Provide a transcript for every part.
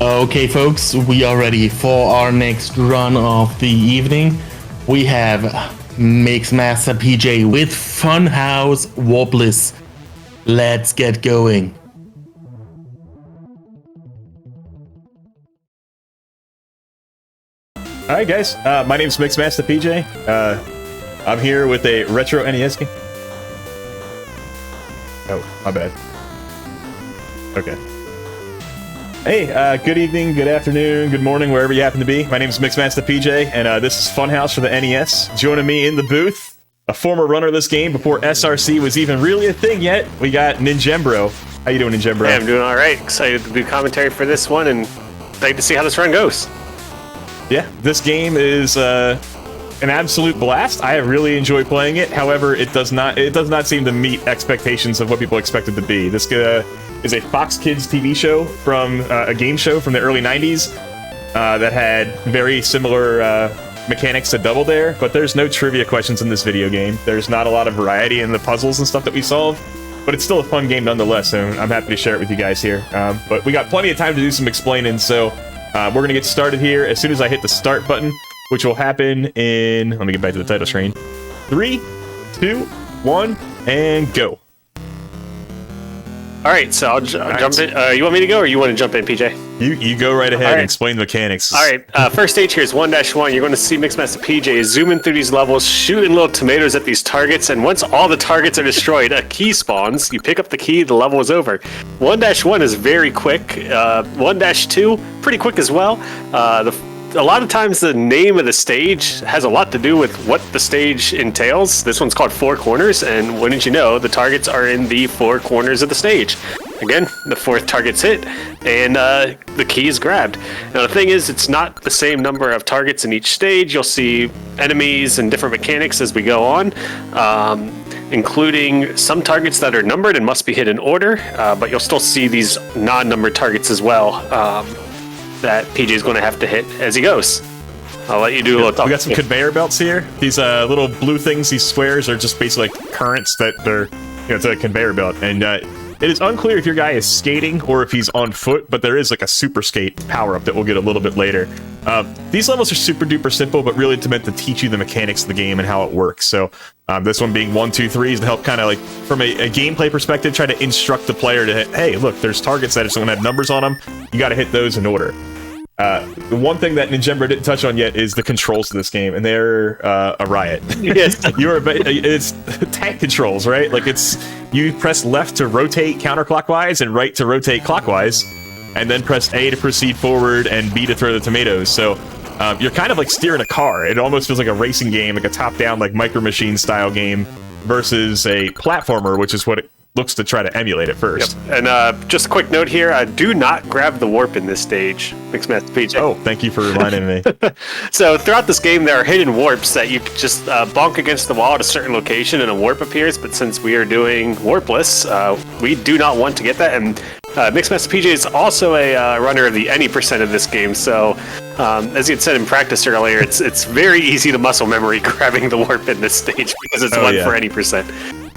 Okay, folks, we are ready for our next run of the evening. We have MixMastaPJ with Funhouse Warpless. Let's get going. Alright guys, my name's MixMastaPJ. I'm here with a retro NES game. Oh, my bad. Okay. Hey, good evening, good afternoon, good morning, wherever you happen to be. My name's MixMastaPJ, and this is Funhouse for the NES. Joining me in the booth, a former runner of this game before SRC was even really a thing yet, we got Ninjembro. How you doing, Ninjembro? Hey, I'm doing alright. Excited to do commentary for this one, and excited to see how this run goes. Yeah, this game is an absolute blast. I really enjoy playing it. However, it does not seem to meet expectations of what people expect it to be. This is a Fox Kids TV show from a game show from the early 90s that had very similar mechanics to Double Dare, but there's no trivia questions in this video game. There's not a lot of variety in the puzzles and stuff that we solve, but it's still a fun game nonetheless, and I'm happy to share it with you guys here. But we got plenty of time to do some explaining, so we're going to get started here as soon as I hit the start button, which will happen in, let me get back to the title screen. 3, 2, 1, and go. Alright, so I'll jump in. You want me to go, or you want to jump in, PJ? You go right ahead and explain the mechanics. Alright, first stage here is 1-1. You're going to see MixMastaPJ zooming through these levels, shooting little tomatoes at these targets, and once all the targets are destroyed, a key spawns. You pick up the key, the level is over. 1-1 is very quick. 1-2, pretty quick as well. A lot of times the name of the stage has a lot to do with what the stage entails. This one's called Four Corners, and wouldn't you know, the targets are in the four corners of the stage. Again, the fourth target's hit, and the key is grabbed. Now the thing is, it's not the same number of targets in each stage. You'll see enemies and different mechanics as we go on, including some targets that are numbered and must be hit in order, but you'll still see these non-numbered targets as well. That PJ is going to have to hit as he goes. I'll let you do a little talk. We got some conveyor belts here. These little blue things, these squares, are just basically like currents that are, it's a conveyor belt. And it is unclear if your guy is skating or if he's on foot, but there is like a super skate power-up that we'll get a little bit later. These levels are super duper simple, but really meant to teach you the mechanics of the game and how it works. So this one being 1, 2, 3 is to help kind of like, from a gameplay perspective, try to instruct the player to hit, hey, look, there's targets that if someone had numbers on them, you got to hit those in order. The one thing that Ninjembro didn't touch on yet is the controls to this game, and they're a riot. Yes. It's tank controls, right? Like you press left to rotate counterclockwise and right to rotate clockwise, and then press A to proceed forward and B to throw the tomatoes. So you're kind of like steering a car. It almost feels like a racing game, like a top-down, like Micro Machine style game, versus a platformer, which is what it looks to try to emulate at first. Yep. And just a quick note here, do not grab the warp in this stage, MixMastaPJ. Oh, thank you for reminding me. So throughout this game, there are hidden warps that you just bonk against the wall at a certain location and a warp appears, but since we are doing warpless, we do not want to get that, and MixMastaPJ is also a runner of the NE% of this game, so as you had said in practice earlier, it's very easy to muscle memory grabbing the warp in this stage because it's one for NE%.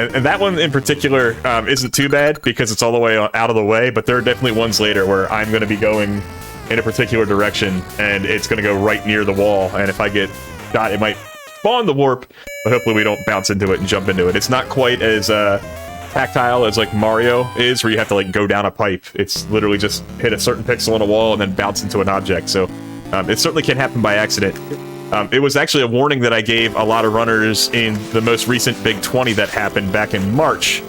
And that one in particular isn't too bad because it's all the way out of the way, but there are definitely ones later where I'm going to be going in a particular direction and it's going to go right near the wall, and if I get shot, it might spawn the warp, but hopefully we don't bounce into it and jump into it. It's not quite as tactile as like Mario is, where you have to like go down a pipe. It's literally just hit a certain pixel on a wall and then bounce into an object, so it certainly can happen by accident. It was actually a warning that I gave a lot of runners in the most recent Big 20 that happened back in March.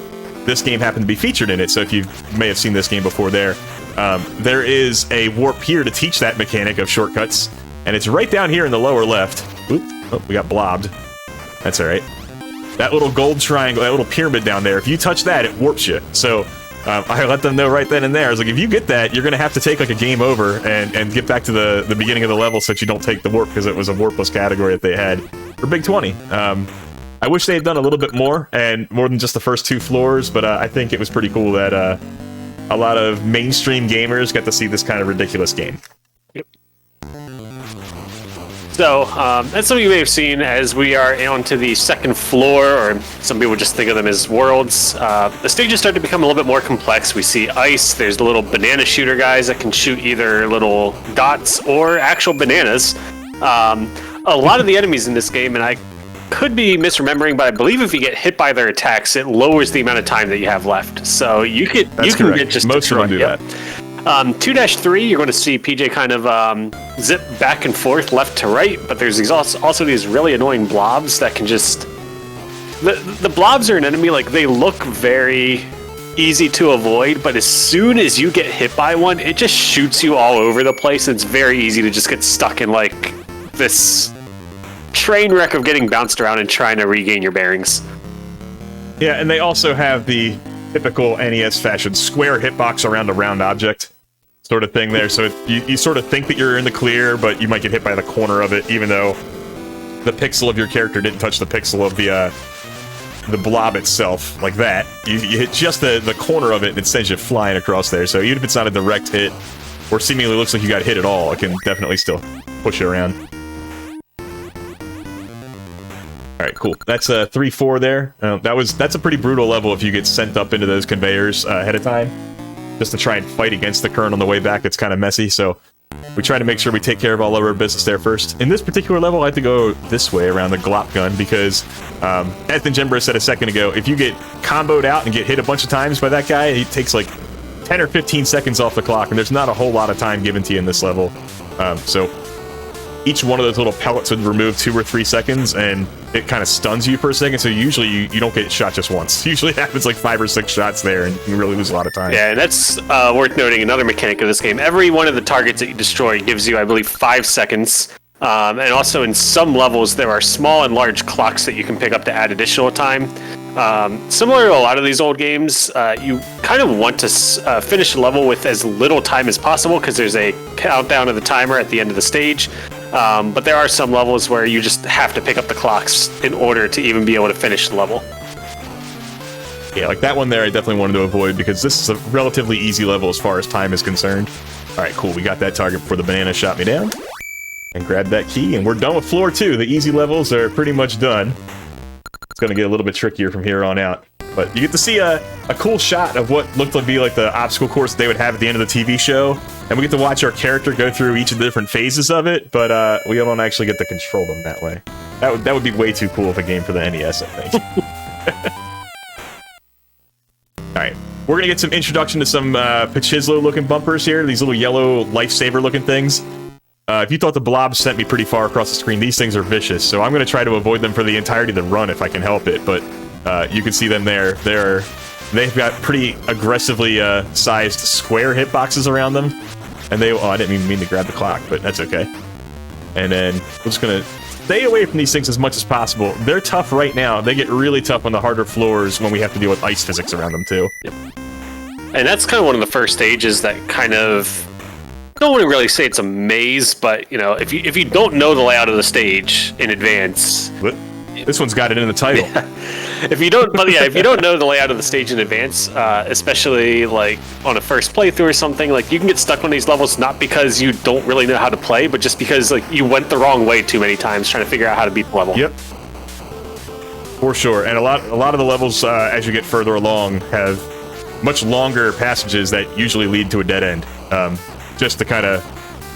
This game happened to be featured in it, so if you may have seen this game before there is a warp here to teach that mechanic of shortcuts, and it's right down here in the lower left. Oop, oh, we got blobbed. That's alright. That little gold triangle, that little pyramid down there, if you touch that, it warps you. So I let them know right then and there. I was like, if you get that, you're going to have to take like a game over and get back to the beginning of the level so that you don't take the warp, because it was a warpless category that they had for Big 20. I wish they had done a little bit more, and more than just the first 2 floors, but I think it was pretty cool that a lot of mainstream gamers got to see this kind of ridiculous game. Yep. So, as some of you may have seen, as we are onto the second floor, or some people just think of them as worlds, the stages start to become a little bit more complex. We see ice, there's the little banana shooter guys that can shoot either little dots or actual bananas. A lot of the enemies in this game, and I could be misremembering, but I believe if you get hit by their attacks, it lowers the amount of time that you have left. So you can get just most destroyed. of them do that. 2-3, you're going to see PJ kind of zip back and forth left to right, but there's these also these really annoying blobs that can just... The blobs are an enemy, like, they look very easy to avoid, but as soon as you get hit by one, it just shoots you all over the place. It's very easy to just get stuck in, like, this train wreck of getting bounced around and trying to regain your bearings. Yeah, and they also have the typical NES fashion square hitbox around a round object sort of thing there. So you sort of think that you're in the clear, but you might get hit by the corner of it, even though the pixel of your character didn't touch the pixel of the blob itself, like that. You hit just the corner of it, and it sends you flying across there. So even if it's not a direct hit, or seemingly looks like you got hit at all, it can definitely still push you around. Alright, cool. That's 3-4 there. That's a pretty brutal level if you get sent up into those conveyors ahead of time. Just to try and fight against the current on the way back, it's kind of messy, so we try to make sure we take care of all of our business there first. In this particular level, I have to go this way around the glop gun, because, as Ninjembra said a second ago, if you get comboed out and get hit a bunch of times by that guy, he takes like 10 or 15 seconds off the clock, and there's not a whole lot of time given to you in this level. So each one of those little pellets would remove 2 or 3 seconds, and it kind of stuns you for a second, so usually you don't get shot just once. Usually it happens like 5 or 6 shots there, and you really lose a lot of time. Yeah, and that's worth noting, another mechanic of this game. Every one of the targets that you destroy gives you, I believe, 5 seconds. And also in some levels, there are small and large clocks that you can pick up to add additional time. Similar to a lot of these old games, you kind of want to finish a level with as little time as possible, because there's a countdown of the timer at the end of the stage. But there are some levels where you just have to pick up the clocks in order to even be able to finish the level. Yeah, like that one there I definitely wanted to avoid, because this is a relatively easy level as far as time is concerned. Alright, cool, we got that target before the banana shot me down. And grabbed that key, and we're done with floor 2. The easy levels are pretty much done. It's gonna get a little bit trickier from here on out. But you get to see a cool shot of what looked to be like the obstacle course they would have at the end of the TV show. And we get to watch our character go through each of the different phases of it, but we don't actually get to control them that way. That would be way too cool of a game for the NES, I think. Alright, we're gonna get some introduction to some Pachizlo-looking bumpers here, these little yellow lifesaver-looking things. If you thought the blobs sent me pretty far across the screen, these things are vicious, so I'm going to try to avoid them for the entirety of the run if I can help it, but you can see them there. They've got pretty aggressively sized square hitboxes around them, and they... Oh, I didn't even mean to grab the clock, but that's okay. And then we're just going to stay away from these things as much as possible. They're tough right now. They get really tough on the harder floors when we have to deal with ice physics around them, too. Yep. And that's kind of one of the first stages that kind of... I don't want to really say it's a maze, but, you know, if you don't know the layout of the stage in advance... What? This one's got it in the title. Yeah. If you don't know the layout of the stage in advance, especially, like, on a first playthrough or something, like, you can get stuck on these levels not because you don't really know how to play, but just because, like, you went the wrong way too many times trying to figure out how to beat the level. Yep. For sure. And a lot of the levels, as you get further along, have much longer passages that usually lead to a dead end. Just to kind of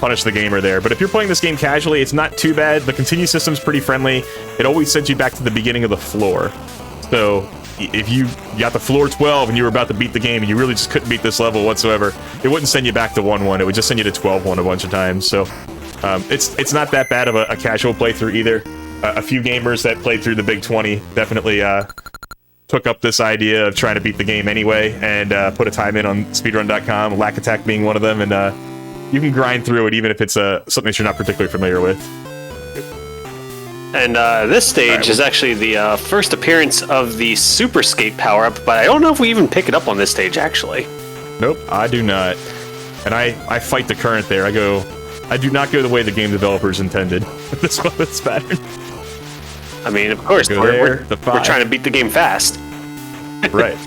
punish the gamer there. But if you're playing this game casually, it's not too bad. The continue system's pretty friendly. It always sends you back to the beginning of the floor. So if you got the floor 12 and you were about to beat the game and you really just couldn't beat this level whatsoever, it wouldn't send you back to 1-1. It would just send you to 12-1 a bunch of times. So it's not that bad of a casual playthrough either. A few gamers that played through the Big 20 definitely took up this idea of trying to beat the game anyway and put a time in on speedrun.com, Lack Attack being one of them, and you can grind through it even if it's something that you're not particularly familiar with. And this stage is actually the first appearance of the Super Skate power-up, but I don't know if we even pick it up on this stage, actually. Nope, I do not. And I fight the current there. I do not go the way the game developers intended with this pattern. I mean, of course, we're trying to beat the game fast. Right.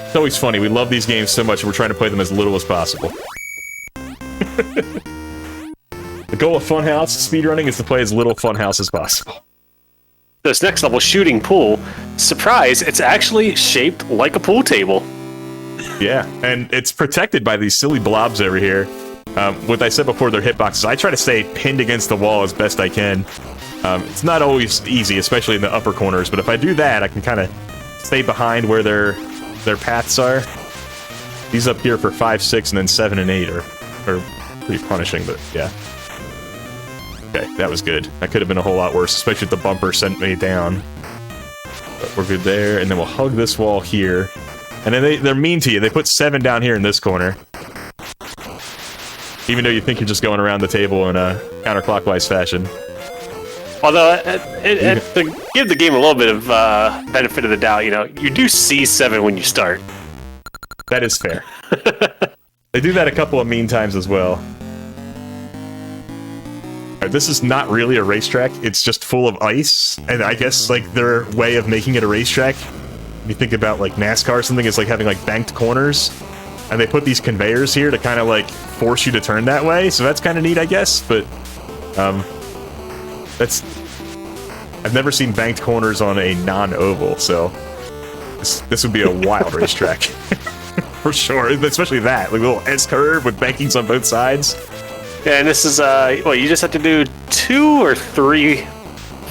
It's always funny. We love these games so much, we're trying to play them as little as possible. goal of Funhouse speedrunning is to play as little Funhouse as possible. This next level, shooting pool. Surprise, it's actually shaped like a pool table. Yeah, and it's protected by these silly blobs over here. What I said before, they're hitboxes. I try to stay pinned against the wall as best I can. It's not always easy, especially in the upper corners, but if I do that, I can kind of stay behind where their paths are. These up here for 5, 6, and then 7 and 8 are pretty punishing, but yeah. Okay, that was good. That could have been a whole lot worse, especially if the bumper sent me down. But we're good there, and then we'll hug this wall here. And then they're mean to you. They put 7 down here in this corner. Even though you think you're just going around the table in a counterclockwise fashion. Although, to give the game a little bit of benefit of the doubt, you know, you do see 7 when you start. That is fair. They do that a couple of mean times as well. This is not really a racetrack, it's just full of ice, and I guess, like, their way of making it a racetrack, if you think about, like, NASCAR or something, is like having, like, banked corners, and they put these conveyors here to kind of, like, force you to turn that way, so that's kind of neat, I guess, but, I've never seen banked corners on a non-oval, so this would be a wild racetrack. For sure, especially that, like, a little S-curve with bankings on both sides. Yeah, and this is, well, you just have to do 2 or 3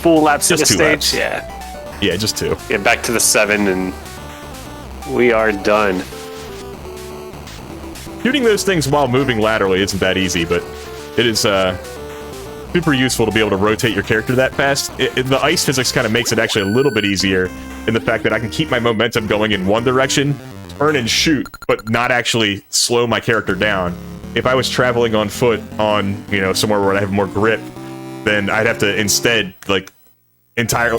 full laps of the stage? Laps. Yeah. Yeah, just 2. Yeah, back to the 7, and we are done. Shooting those things while moving laterally isn't that easy, but it is, super useful to be able to rotate your character that fast. The ice physics kind of makes it actually a little bit easier in the fact that I can keep my momentum going in one direction, turn and shoot, but not actually slow my character down. If I was traveling on foot on, you know, somewhere where I have more grip, then I'd have to instead, like,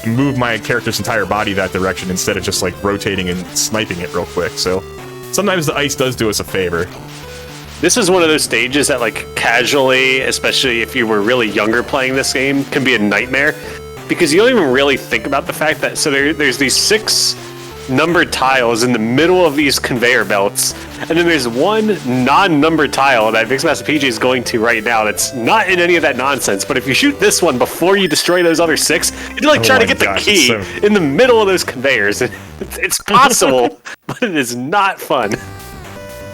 move my character's entire body that direction instead of just, like, rotating and sniping it real quick. So sometimes the ice does do us a favor. This is one of those stages that, like, casually, especially if you were really younger playing this game, can be a nightmare. Because you don't even really think about the fact that, so there's these 6 numbered tiles in the middle of these conveyor belts, and then there's one non-numbered tile that MixMastaPJ is going to right now that's not in any of that nonsense, but if you shoot this one before you destroy those other 6, you're like trying to get the key in the middle of those conveyors. It's possible, but it is not fun.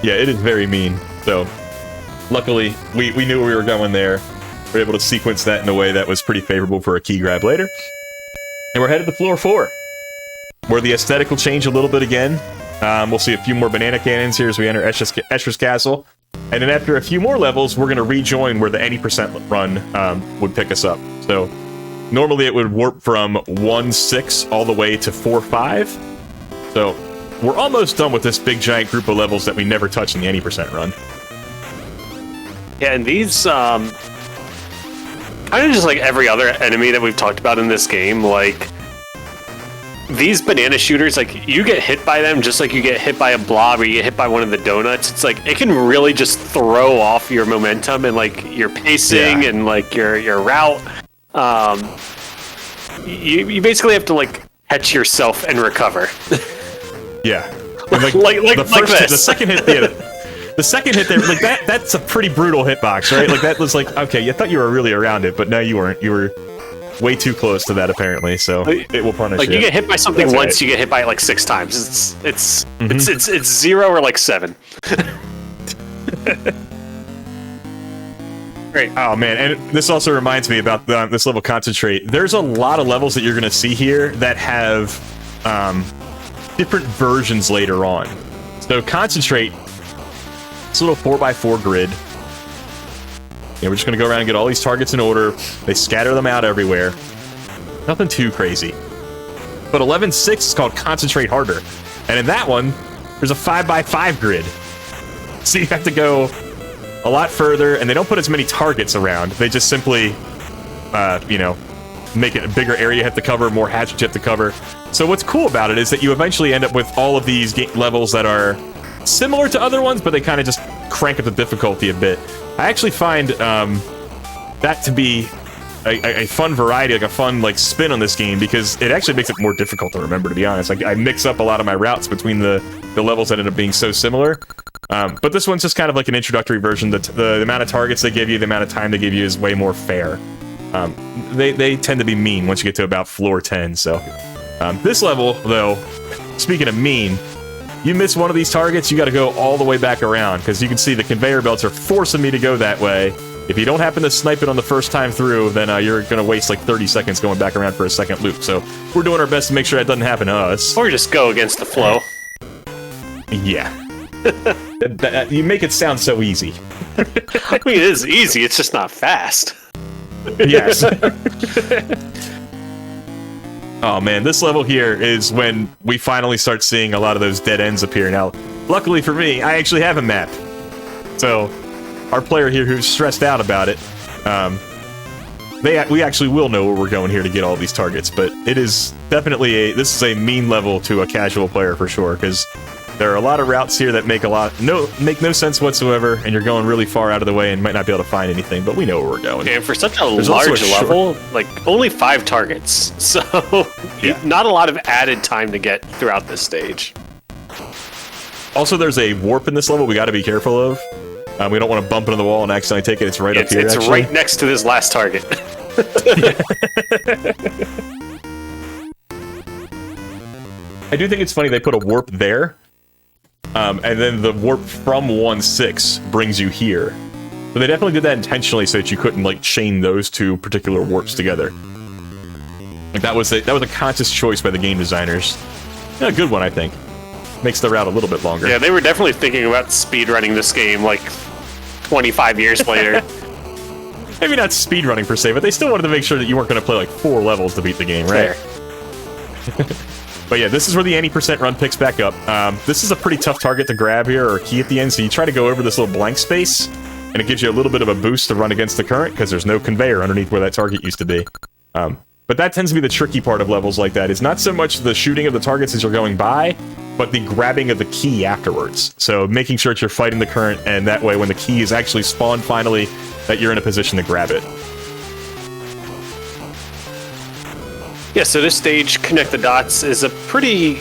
Yeah, it is very mean. So, luckily, we knew we were going there. We were able to sequence that in a way that was pretty favorable for a key grab later. And we're headed to floor 4, where the aesthetic will change a little bit again. We'll see a few more banana cannons here as we enter Escher's Castle. And then after a few more levels, we're going to rejoin where the any percent run would pick us up. So, normally it would warp from 1-6 all the way to 4-5. So, we're almost done with this big giant group of levels that we never touched in the any percent run. Yeah, and these, kind of just like every other enemy that we've talked about in this game, like, these banana shooters, like, you get hit by them just like you get hit by a blob or you get hit by one of the donuts. It's like, it can really just throw off your momentum and, like, your pacing and, like, your route. You basically have to, like, catch yourself and recover. Yeah. And like this. The second hit, the second hit there, like, that's a pretty brutal hitbox, right? Like, that was like, okay, you thought you were really around it, but no, you weren't. You were way too close to that, apparently, so it will punish you. Like, you get hit by something once, you get hit by it like 6 times. It's 0 or like 7. Great. Oh man, and this also reminds me about this level Concentrate. There's a lot of levels that you're going to see here that have different versions later on. So Concentrate, it's a little 4x4 grid. Yeah, we're just going to go around and get all these targets in order. They scatter them out everywhere. Nothing too crazy. But 11-6 is called Concentrate Harder. And in that one, there's a 5x5 grid. So you have to go a lot further, and they don't put as many targets around. They just simply, you know, make it a bigger area you have to cover, more hatchets you have to cover. So what's cool about it is that you eventually end up with all of these levels that are similar to other ones, but they kind of just crank up the difficulty a bit. I actually find that to be a fun variety, like a fun like spin on this game, because it actually makes it more difficult to remember, to be honest. Like, I mix up a lot of my routes between the levels that end up being so similar. But this one's just kind of like an introductory version. The amount of targets they give you, the amount of time they give you is way more fair. They tend to be mean once you get to about floor 10, so... this level, though, speaking of mean, you miss one of these targets, you gotta go all the way back around, because you can see the conveyor belts are forcing me to go that way. If you don't happen to snipe it on the first time through, then you're gonna waste like 30 seconds going back around for a second loop. So we're doing our best to make sure that doesn't happen to us. Or just go against the flow. Yeah. You make it sound so easy. I mean, it is easy, it's just not fast. Yes. Oh man, this level here is when we finally start seeing a lot of those dead ends appear. Now, luckily for me, I actually have a map. So, our player here who's stressed out about it, we actually will know where we're going here to get all these targets, but it is definitely this is a mean level to a casual player for sure, because there are a lot of routes here that make no sense whatsoever, and you're going really far out of the way and might not be able to find anything, but we know where we're going. And for such a large level, like, only 5 targets, so yeah. Not a lot of added time to get throughout this stage. Also, there's a warp in this level we got to be careful of. We don't want to bump into the wall and accidentally take it. It's right up here, It's actually. right next to this last target. I do think it's funny they put a warp there, and then the warp from 1-6 brings you here. So they definitely did that intentionally so that you couldn't, like, chain those two particular warps together. Like, that was a conscious choice by the game designers. Yeah, a good one, I think. Makes the route a little bit longer. Yeah, they were definitely thinking about speedrunning this game, like, 25 years later. Maybe not speedrunning per se, but they still wanted to make sure that you weren't going to play, like, 4 levels to beat the game, right? But yeah, this is where the 80% run picks back up. This is a pretty tough target to grab here, or a key at the end, so you try to go over this little blank space, and it gives you a little bit of a boost to run against the current, because there's no conveyor underneath where that target used to be. But that tends to be the tricky part of levels like that. It's not so much the shooting of the targets as you're going by, but the grabbing of the key afterwards. So making sure that you're fighting the current, and that way when the key is actually spawned finally, that you're in a position to grab it. Yeah, so this stage, Connect the Dots, is a fairly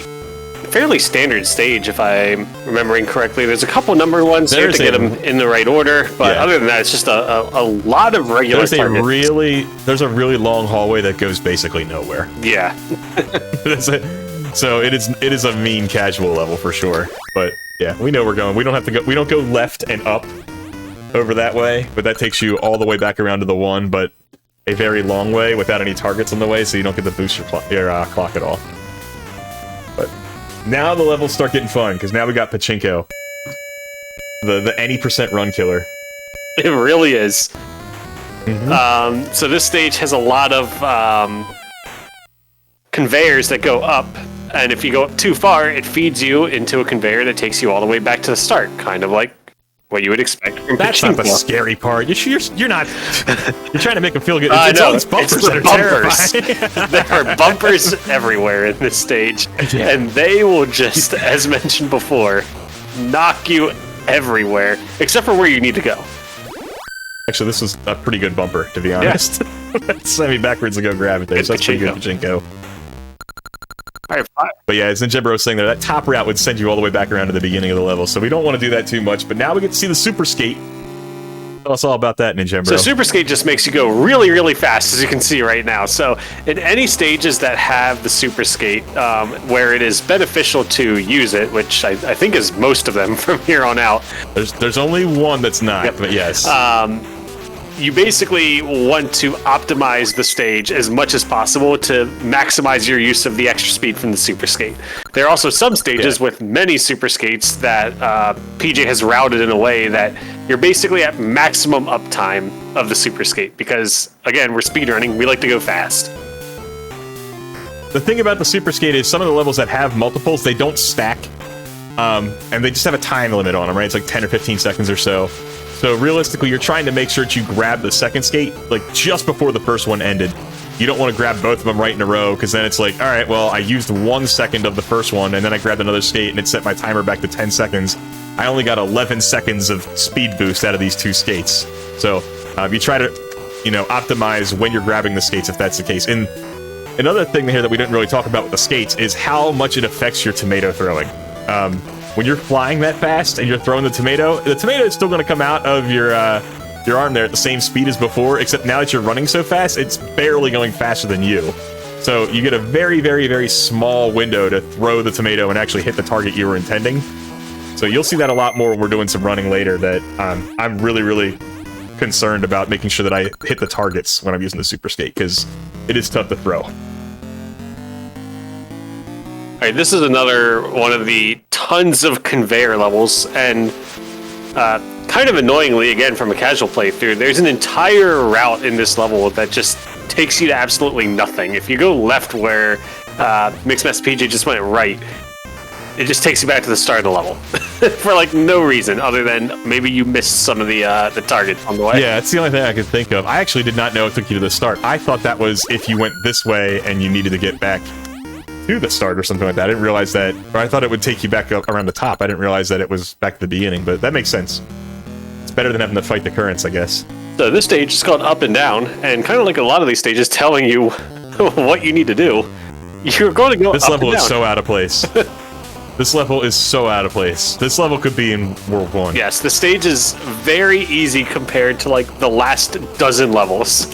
standard stage, if I'm remembering correctly. There's a couple number ones here to get them in the right order, but other than that, it's just a lot of regular targets. There's a really long hallway that goes basically nowhere. Yeah. So it is a mean casual level for sure. But yeah, we know we're going. We don't have to go. We don't go left and up over that way, but that takes you all the way back around to the 1, but a very long way without any targets on the way, so you don't get to boost your clock at all. But now the levels start getting fun, because now we got Pachinko. The any % run killer. It really is. Mm-hmm. So this stage has a lot of conveyors that go up, and if you go up too far, it feeds you into a conveyor that takes you all the way back to the start, kind of like what you would expect from That's Pachinko. not the scary part. You're not... You're trying to make them feel good. I It's know. all these bumpers It's the that are bumpers. terrifying. There are bumpers everywhere in this stage, Yeah. and they will just, as mentioned before, knock you everywhere, except for where you need to go. Actually, this was a pretty good bumper, to be honest. Send me backwards to go grab it there, so that's pretty good Pachinko. All right, fine. But yeah, as Ninjembro was saying there, that top route would send you all the way back around to the beginning of the level, so we don't want to do that too much, but now we get to see the Super Skate. Tell us all about that, Ninjembro. So Super Skate just makes you go really, really fast, as you can see right now. So in any stages that have the Super Skate, where it is beneficial to use it, which I think is most of them from here on out. There's only one that's not, but yes. You basically want to optimize the stage as much as possible to maximize your use of the extra speed from the Super Skate. There are also some stages with many Super Skates that PJ has routed in a way that you're basically at maximum uptime of the Super Skate because, again, we're speedrunning, we like to go fast. The thing about the Super Skate is some of the levels that have multiples, they don't stack, and they just have a time limit on them, right? It's like 10 or 15 seconds or so. So realistically, you're trying to make sure that you grab the second skate, like, just before the first one ended. You don't want to grab both of them right in a row, because then it's like, all right, well, I used 1 second of the first one, and then I grabbed another skate, and it set my timer back to 10 seconds. I only got 11 seconds of speed boost out of these 2 skates. So you try to optimize when you're grabbing the skates if that's the case. And another thing here that we didn't really talk about with the skates is how much it affects your tomato throwing. When you're flying that fast and you're throwing the tomato is still going to come out of your arm there at the same speed as before, except now that you're running so fast, it's barely going faster than you. So you get a very, very, very small window to throw the tomato and actually hit the target you were intending. So you'll see that a lot more when we're doing some running later, that I'm really, really concerned about making sure that I hit the targets when I'm using the Super Skate, because it is tough to throw. All right, this is another one of the tons of conveyor levels, and kind of annoyingly, again, from a casual playthrough, there's an entire route in this level that just takes you to absolutely nothing. If you go left where MixMastaPJ just went right, it just takes you back to the start of the level for like no reason other than maybe you missed some of the targets on the way. Yeah, that's the only thing I could think of. I actually did not know it took you to the start. I thought that was if you went this way and you needed to get back to the start or something like that. I didn't realize that, or I thought it would take you back up around the top. I didn't realize that it was back to the beginning, but that makes sense. It's better than having to fight the currents, I guess. So this stage is called Up and Down, and kind of like a lot of these stages telling you what you need to do. You're going to go This up level and is down. so out of place. This level is so out of place. This level could be in World 1. Yes, the stage is very easy compared to like the last dozen levels.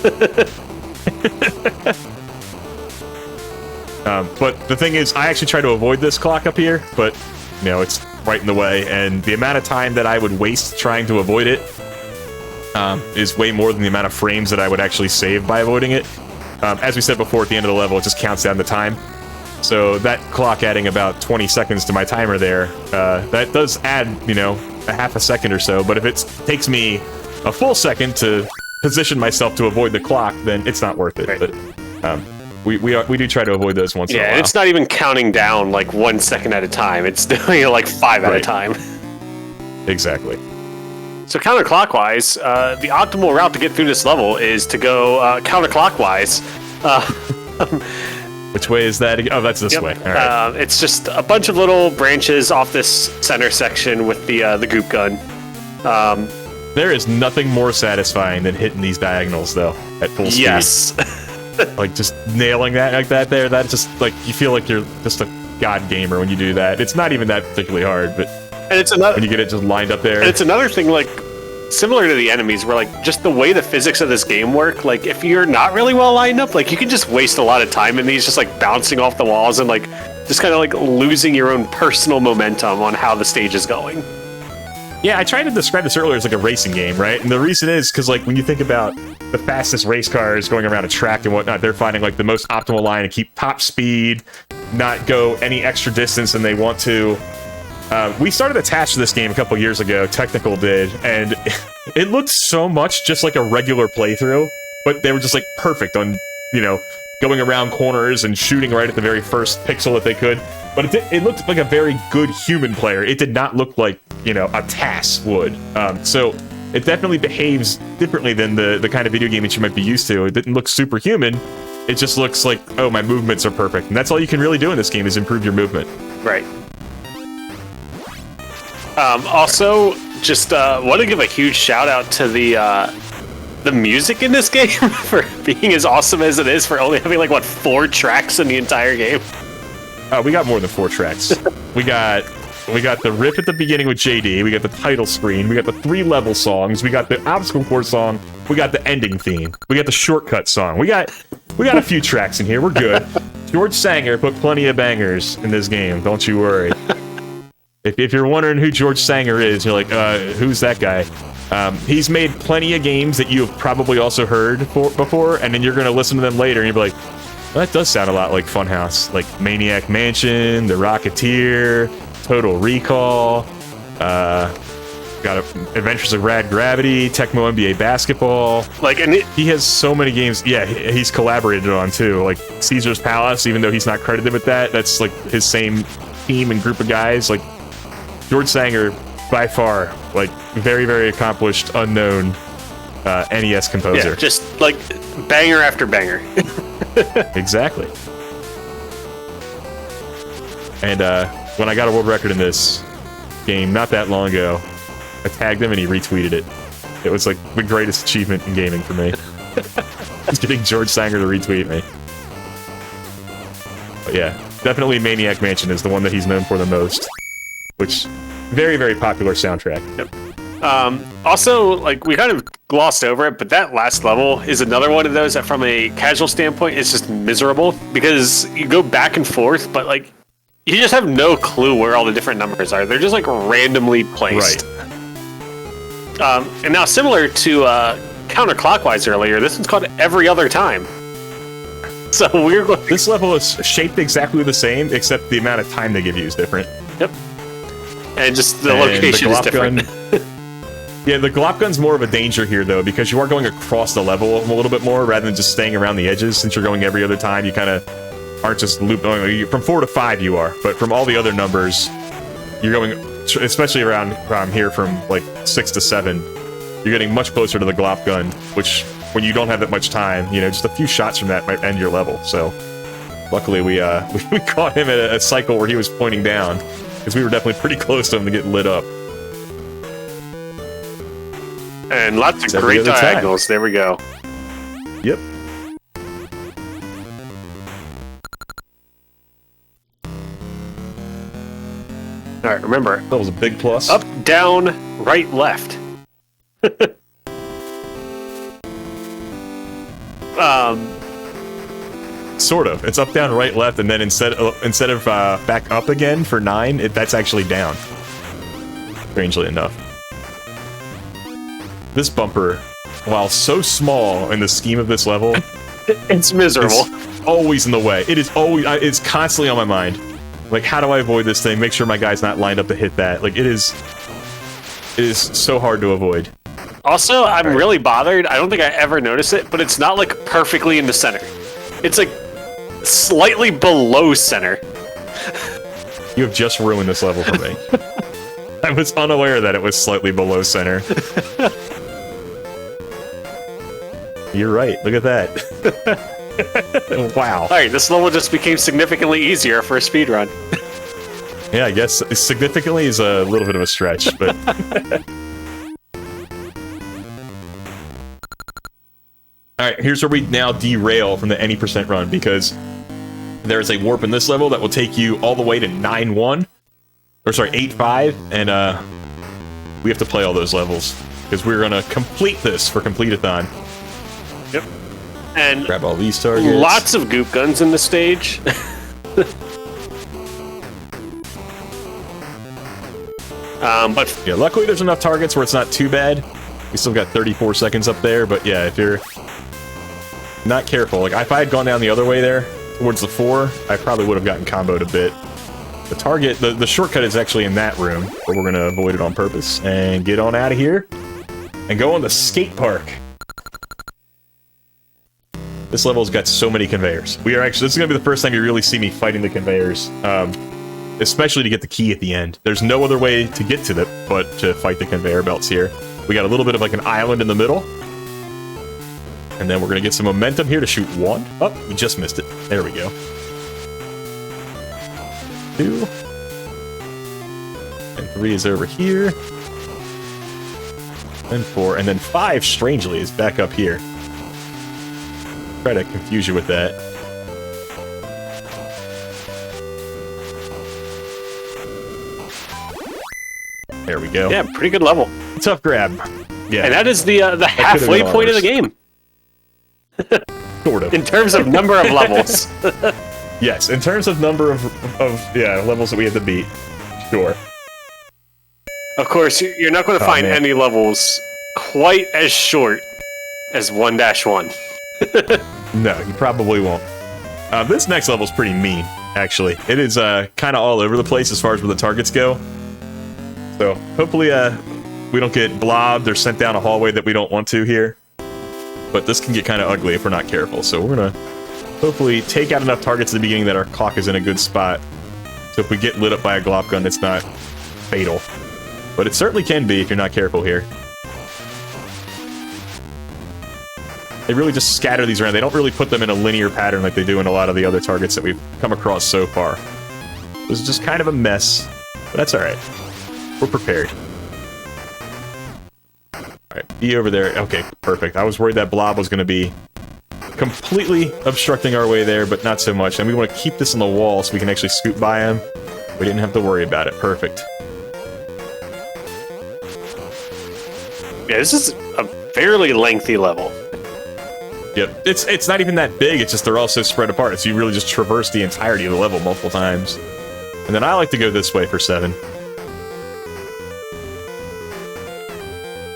But the thing is, I actually try to avoid this clock up here, but, it's right in the way, and the amount of time that I would waste trying to avoid it is way more than the amount of frames that I would actually save by avoiding it. As we said before, at the end of the level, it just counts down the time. So that clock adding about 20 seconds to my timer there, that does add, a half a second or so, but if it takes me a full second to position myself to avoid the clock, then it's not worth it. Right. But we do try to avoid those once in a while. Yeah, it's not even counting down like 1 second at a time. It's doing it like 5 at a time. Exactly. So counterclockwise, the optimal route to get through this level is to go counterclockwise. Which way is that? Oh, that's this way. All right. It's just a bunch of little branches off this center section with the goop gun. There is nothing more satisfying than hitting these diagonals, though, at full speed. Yes. Like, just nailing that like that there, that's just, like, you feel like you're just a god gamer when you do that. It's not even that particularly hard, but And it's another. when you get it just lined up there. And it's another thing, like, similar to the enemies, where, like, just the way the physics of this game work, like, if you're not really well lined up, like, you can just waste a lot of time in these, just, like, bouncing off the walls and, like, just kind of, like, losing your own personal momentum on how the stage is going. Yeah, I tried to describe this earlier as like a racing game, right? And the reason is because, like, when you think about the fastest race cars going around a track and whatnot, they're finding, like, the most optimal line to keep top speed, not go any extra distance than they want to. We started attached to this game a couple years ago, Technical did, and it looked so much just like a regular playthrough, but they were just, like, perfect on, going around corners and shooting right at the very first pixel that they could. But it looked like a very good human player. It did not look like, a TAS would. So it definitely behaves differently than the kind of video game that you might be used to. It didn't look superhuman. It just looks like, oh, my movements are perfect. And that's all you can really do in this game is improve your movement. Right. Also, just want to give a huge shout out to the music in this game for being as awesome as it is, for only having, like, 4 tracks in the entire game. We got more than 4 tracks. We got the riff at the beginning with JD. We got the title screen. We got the 3 level songs. We got the obstacle course song. We got the ending theme. We got the shortcut song. We got a few tracks in here. We're good. George Sanger put plenty of bangers in this game. Don't you worry. If you're wondering who George Sanger is, you're like, who's that guy? He's made plenty of games that you have probably also heard before, and then you're going to listen to them later, and you'll be like, well, that does sound a lot like Funhouse. Like Maniac Mansion, The Rocketeer, Total Recall, got Adventures of Rad Gravity, Tecmo NBA Basketball. He has so many games. Yeah, he's collaborated on, too. Like Caesar's Palace, even though he's not credited with that, that's like his same team and group of guys. Like, George Sanger, by far, like, very, very accomplished, unknown NES composer. Yeah, just, like, banger after banger. Exactly. And when I got a world record in this game not that long ago, I tagged him and he retweeted it. It was, like, the greatest achievement in gaming for me. Just getting George Sanger to retweet me. But yeah, definitely Maniac Mansion is the one that he's known for the most. Which, very, very popular soundtrack. Yep. Also, like, we kind of glossed over it, but that last level is another one of those that from a casual standpoint is just miserable, because you go back and forth, but, like, you just have no clue where all the different numbers are. They're just, like, randomly placed. Right. And now, similar to Counterclockwise earlier, this one's called Every Other Time. So we're going... This level is shaped exactly the same, except the amount of time they give you is different. Yep. And just the location is different. Yeah, the glop gun's more of a danger here, though, because you are going across the level a little bit more, rather than just staying around the edges. Since you're going every other time, you kind of aren't just looping. From 4 to 5 you are, but from all the other numbers, you're going, especially around here from, like, 6 to 7, you're getting much closer to the glop gun, which, when you don't have that much time, you know, just a few shots from that might end your level, so... Luckily, we caught him at a cycle where he was pointing down, because we were definitely pretty close to him to get lit up. And lots of great diagonals. There we go. Yep. Alright, remember. That was a big plus. Up, down, right, left. Sort of. It's up, down, right, left, and then instead of back up again for 9, that's actually down. Strangely enough. This bumper, while so small in the scheme of this level, it's miserable. It's always in the way. It is always. It's constantly on my mind. Like, how do I avoid this thing? Make sure my guy's not lined up to hit that. Like, it is so hard to avoid. Also, I'm really bothered. I don't think I ever noticed it, but it's not like perfectly in the center. It's like slightly below center. You have just ruined this level for me. I was unaware that it was slightly below center. You're right. Look at that. Wow. Alright, this level just became significantly easier for a speedrun. Yeah, I guess significantly is a little bit of a stretch, but... Alright, here's where we now derail from the any % run, because there's a warp in this level that will take you all the way to 9-1. Or sorry, 8-5, and we have to play all those levels, because we're gonna complete this for Completithon. Yep. And grab all these targets. Lots of goop guns in the stage. But yeah, luckily there's enough targets where it's not too bad. We still got 34 seconds up there, but yeah, if you're not careful, like if I had gone down the other way there towards the 4, I probably would have gotten comboed a bit. The target, the shortcut is actually in that room, but we're gonna avoid it on purpose and get on out of here and go on the skate park. This level's got so many conveyors. This is gonna be the first time you really see me fighting the conveyors, especially to get the key at the end. There's no other way to get to it but to fight the conveyor belts here. We got a little bit of like an island in the middle, and then we're gonna get some momentum here to shoot 1. Oh, we just missed it. There we go. 2. And 3 is over here. And 4, and then 5, strangely, is back up here. Try to confuse you with that. There we go. Yeah, pretty good level. Tough grab. Yeah. And that is the halfway point of the game. Sort of. In terms of number of levels. Yes, in terms of number of levels that we have to beat. Sure. Of course, you're not going to find any levels quite as short as 1-1. No, you probably won't. This next level's pretty mean, actually. It is kind of all over the place as far as where the targets go. So, hopefully we don't get blobbed or sent down a hallway that we don't want to here. But this can get kind of ugly if we're not careful, so we're gonna hopefully take out enough targets at the beginning that our clock is in a good spot. So if we get lit up by a glop gun, it's not fatal. But it certainly can be if you're not careful here. They really just scatter these around. They don't really put them in a linear pattern like they do in a lot of the other targets that we've come across so far. This is just kind of a mess, but that's alright. We're prepared. Alright. Be over there. Okay, perfect. I was worried that blob was going to be completely obstructing our way there, but not so much. And we want to keep this on the wall so we can actually scoot by him. We didn't have to worry about it. Perfect. Yeah, this is a fairly lengthy level. Yep. It's not even that big, it's just they're all so spread apart, so you really just traverse the entirety of the level multiple times. And then I like to go this way for 7.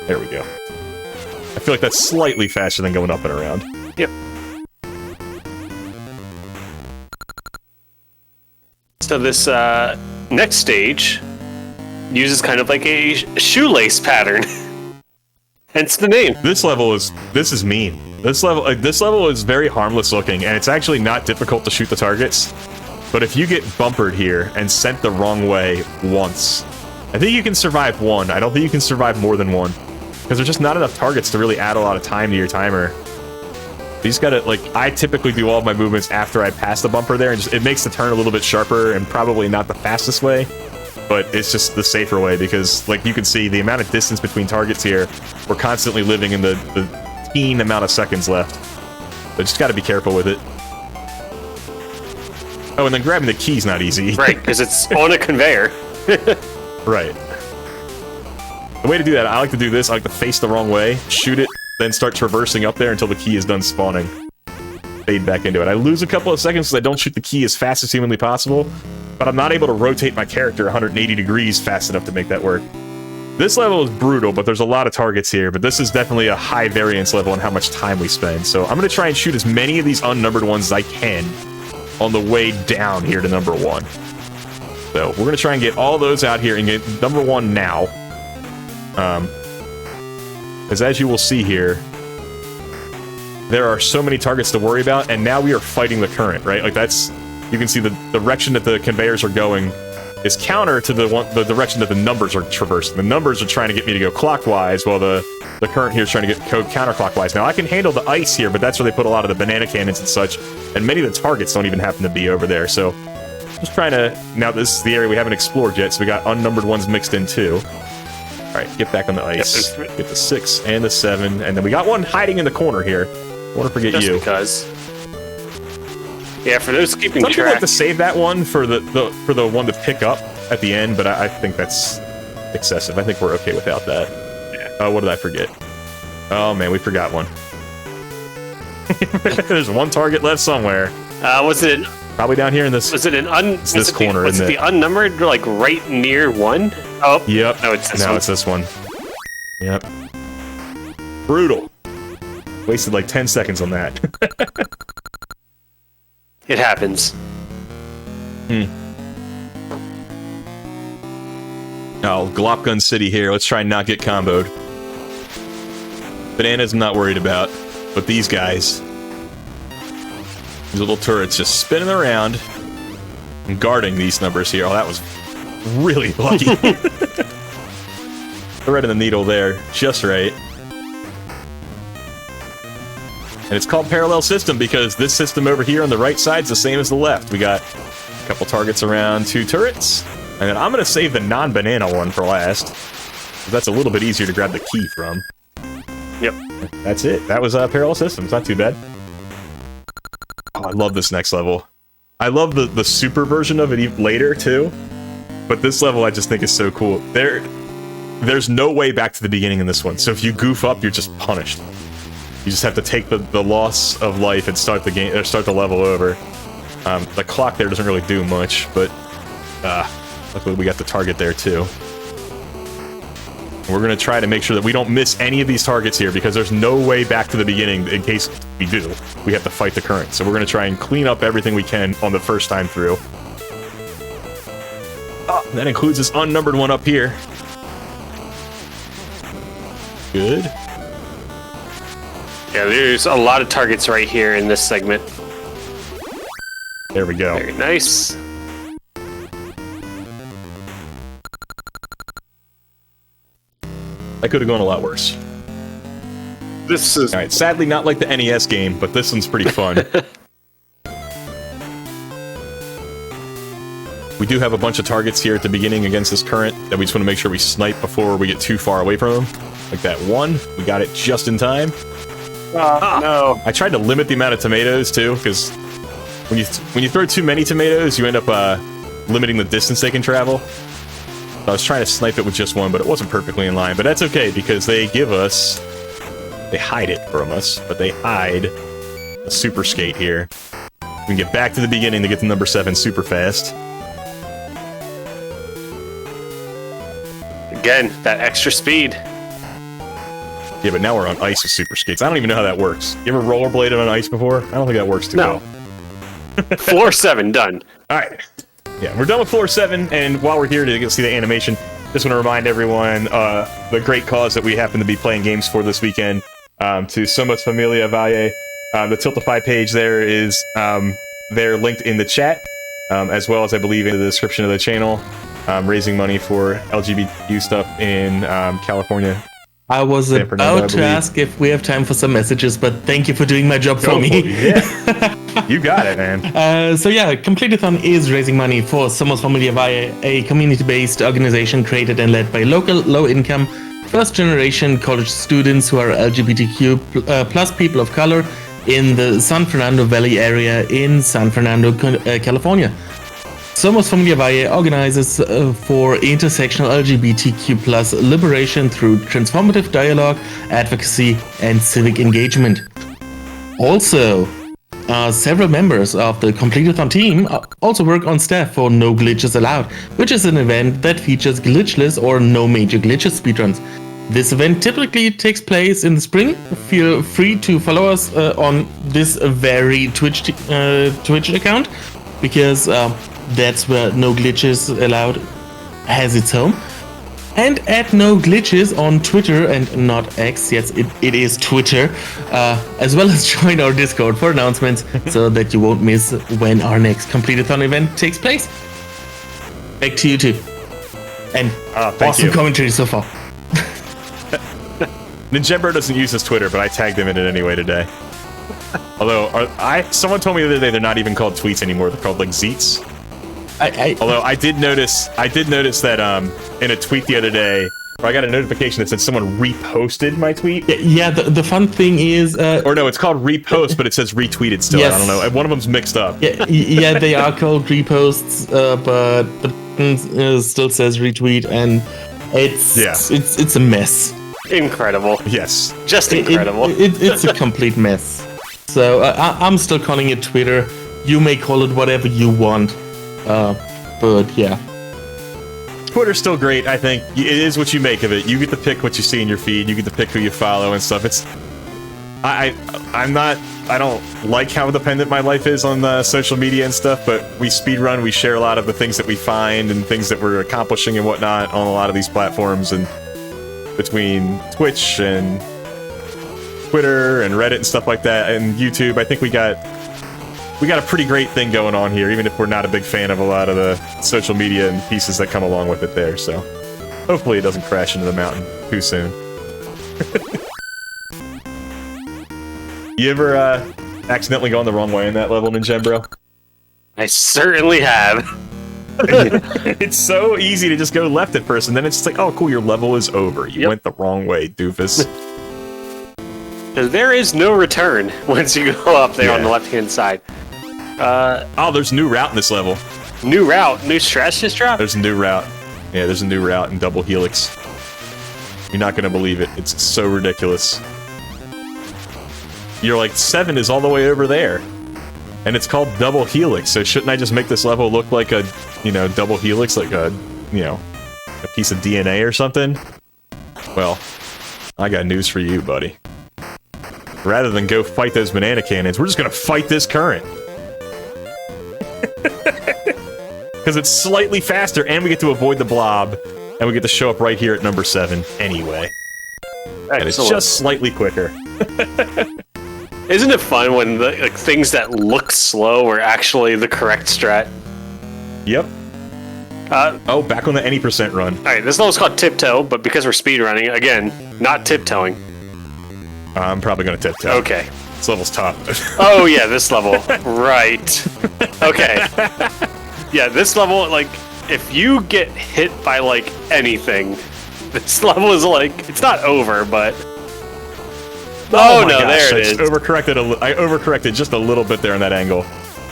There we go. I feel like that's slightly faster than going up and around. Yep. So this next stage uses kind of like a shoelace pattern. Hence the name. This is mean. This level is very harmless looking, and it's actually not difficult to shoot the targets. But if you get bumpered here and sent the wrong way once, I think you can survive one. I don't think you can survive more than one. Because there's just not enough targets to really add a lot of time to your timer. You just gotta, like, I typically do all of my movements after I pass the bumper there, and just, it makes the turn a little bit sharper, and probably not the fastest way, but it's just the safer way, because, like, you can see the amount of distance between targets here, we're constantly living in the teen amount of seconds left. So just gotta be careful with it. Oh, and then grabbing the key's not easy. Right, because it's on a conveyor. Right. The way to do that, I like to do this, I like to face the wrong way, shoot it, then start traversing up there until the key is done spawning. Fade back into it. I lose a couple of seconds because I don't shoot the key as fast as humanly possible, but I'm not able to rotate my character 180 degrees fast enough to make that work. This level is brutal, but there's a lot of targets here, but this is definitely a high variance level in how much time we spend, so I'm going to try and shoot as many of these unnumbered ones as I can on the way down here to number 1. So we're going to try and get all those out here and get number 1 now. Because as you will see here, there are so many targets to worry about, and now we are fighting the current, right? Like that's, you can see the direction that the conveyors are going is counter to the direction that the numbers are traversing. The numbers are trying to get me to go clockwise, while the current here is trying to get code counterclockwise. Now I can handle the ice here, but that's where they put a lot of the banana cannons and such, and many of the targets don't even happen to be over there, so just trying to, now this is the area we haven't explored yet, so we got unnumbered ones mixed in too. Alright, get back on the ice. Get the 6 and the 7, and then we got one hiding in the corner here. I want to forget Just you. because. Yeah, for those keeping Some people track. like to save that one for the one to pick up at the end, but I think that's excessive. I think we're okay without that. Yeah. Oh, what did I forget? Oh man, we forgot one. There's one target left somewhere. Was it? Probably down here in this. Was it an this corner? Was it the unnumbered, like right near 1? Oh. Yep. No, it's this one. It's this one. Yep. Brutal. Wasted like 10 seconds on that. It happens. Oh, Glop Gun City here. Let's try and not get comboed. Banana's not worried about, but these guys. These little turrets just spinning around and guarding these numbers here. Oh, that was really lucky. Right in the needle there. Just right. And it's called Parallel System because this system over here on the right side is the same as the left. We got a couple targets around 2 turrets. And then I'm going to save the non-banana one for last. That's a little bit easier to grab the key from. Yep. That's it. That was Parallel System. It's not too bad. Oh, I love this next level. I love the super version of it later, too. But this level I just think is so cool. There's no way back to the beginning in this one. So if you goof up, you're just punished. You just have to take the loss of life and start the game, or start the level over. The clock there doesn't really do much, but luckily we got the target there too. We're gonna try to make sure that we don't miss any of these targets here because there's no way back to the beginning in case we do. We have to fight the current, so we're gonna try and clean up everything we can on the first time through. Oh, that includes this unnumbered one up here. Good. Yeah, there's a lot of targets right here in this segment. There we go. Very nice. That could have gone a lot worse. This is... Alright, sadly not like the NES game, but this one's pretty fun. We do have a bunch of targets here at the beginning against this current that we just want to make sure we snipe before we get too far away from them. Like that one. We got it just in time. No. I tried to limit the amount of tomatoes, too, because when you throw too many tomatoes, you end up limiting the distance they can travel. So I was trying to snipe it with just one, but it wasn't perfectly in line. But that's okay, because they give us... They hide it from us, but they hide a super skate here. We can get back to the beginning to get to number 7 super fast. Again, that extra speed. Yeah, but now we're on ice with super skates. I don't even know how that works. You ever rollerbladed on ice before? I don't think that works too well. Floor 7, done. Alright. Yeah, we're done with floor 7, and while we're here to see the animation, just want to remind everyone the great cause that we happen to be playing games for this weekend. To Somos Familia Valle. The Tiltify page there is there linked in the chat, as well as I believe in the description of the channel, raising money for LGBTQ stuff in California. I was about to ask if we have time for some messages, but thank you for doing my job for me. Yeah. You got it, man. So yeah, Completithon is raising money for Somos Familia Valle, a community-based organization created and led by local, low-income, first-generation college students who are LGBTQ plus people of color in the San Fernando Valley area in San Fernando, California. Somos Familia Valle organizes for intersectional LGBTQ plus liberation through transformative dialogue, advocacy, and civic engagement. Also, several members of the Completithon team also work on staff for No Glitches Allowed, which is an event that features glitchless or no major glitches speedruns. This event typically takes place in the spring. Feel free to follow us on this very Twitch account, because that's where No Glitches Allowed has its home. And at No Glitches on Twitter, and not X, yes, it is Twitter, as well as join our Discord for announcements so that you won't miss when our next Completithon event takes place. Back to you two. And awesome commentary so far. Ninjembro doesn't use his Twitter, but I tagged him in it anyway today. Although, someone told me the other day they're not even called tweets anymore, they're called like Zeets. Although I did notice that in a tweet the other day, where I got a notification that said someone reposted my tweet. Yeah, the fun thing is... or no, it's called repost, but it says retweeted still. Yes. I don't know. One of them's mixed up. Yeah, they are called reposts, but the still says retweet, and it's a mess. Incredible. Yes. Just incredible. It's a complete mess. So I'm still calling it Twitter. You may call it whatever you want. But yeah. Twitter's still great, I think. It is what you make of it. You get to pick what you see in your feed. You get to pick who you follow and stuff. I don't like how dependent my life is on social media and stuff, but we speedrun, we share a lot of the things that we find and things that we're accomplishing and whatnot on a lot of these platforms, and between Twitch and Twitter and Reddit and stuff like that, and YouTube, I think we got a pretty great thing going on here, even if we're not a big fan of a lot of the social media and pieces that come along with it there, so hopefully it doesn't crash into the mountain too soon. You ever accidentally gone the wrong way in that level, Ninjembro? I certainly have. It's so easy to just go left at first, and then it's just like, oh cool, your level is over. You went the wrong way, doofus. There is no return once you go up there on the left-hand side. Oh, there's a new route in this level. New route? New strategist drop? There's a new route. Yeah, there's a new route in Double Helix. You're not gonna believe it. It's so ridiculous. You're like, 7 is all the way over there. And it's called Double Helix, so shouldn't I just make this level look like a, Double Helix, like a piece of DNA or something? Well, I got news for you, buddy. Rather than go fight those banana cannons, we're just gonna fight this current. Because it's slightly faster, and we get to avoid the blob, and we get to show up right here at number 7 anyway. Excellent. And it's just slightly quicker. Isn't it fun when the things that look slow are actually the correct strat? Yep. Back on the any % run. Alright, this level's called Tiptoe, but because we're speedrunning, again, not tiptoeing. I'm probably gonna tiptoe. Okay. This level's tough. Oh yeah, this level. Right. Okay. Yeah, this level, like, if you get hit by, like, anything, this level is, like, it's not over, but... Oh, no, gosh, there it is. I overcorrected just a little bit there in that angle.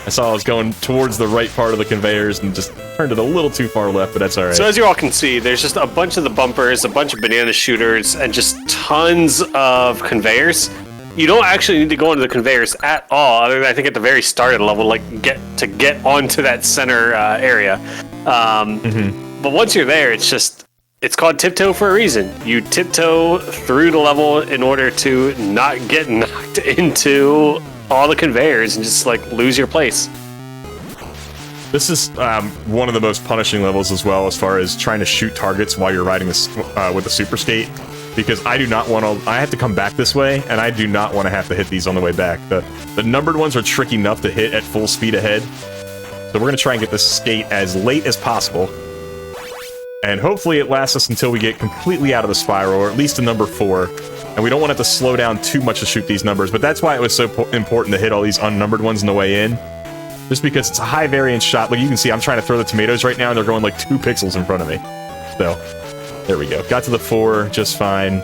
I saw I was going towards the right part of the conveyors and just turned it a little too far left, but that's all right. So as you all can see, there's just a bunch of the bumpers, a bunch of banana shooters, and just tons of conveyors. You don't actually need to go into the conveyors at all, other than I think at the very start of the level, like get onto that center area. But once you're there, it's called tiptoe for a reason. You tiptoe through the level in order to not get knocked into all the conveyors and just like lose your place. This is one of the most punishing levels as well, as far as trying to shoot targets while you're riding this with the super skate, because I do not want to. I have to come back this way, and I do not want to have to hit these on the way back. The numbered ones are tricky enough to hit at full speed ahead, so we're gonna try and get this skate as late as possible, and hopefully it lasts us until we get completely out of the spiral, or at least to number 4. And we don't want it to slow down too much to shoot these numbers, but that's why it was so important to hit all these unnumbered ones on the way in. Just because it's a high variance shot. Like you can see, I'm trying to throw the tomatoes right now, and they're going like 2 pixels in front of me. So, there we go. Got to the 4, just fine.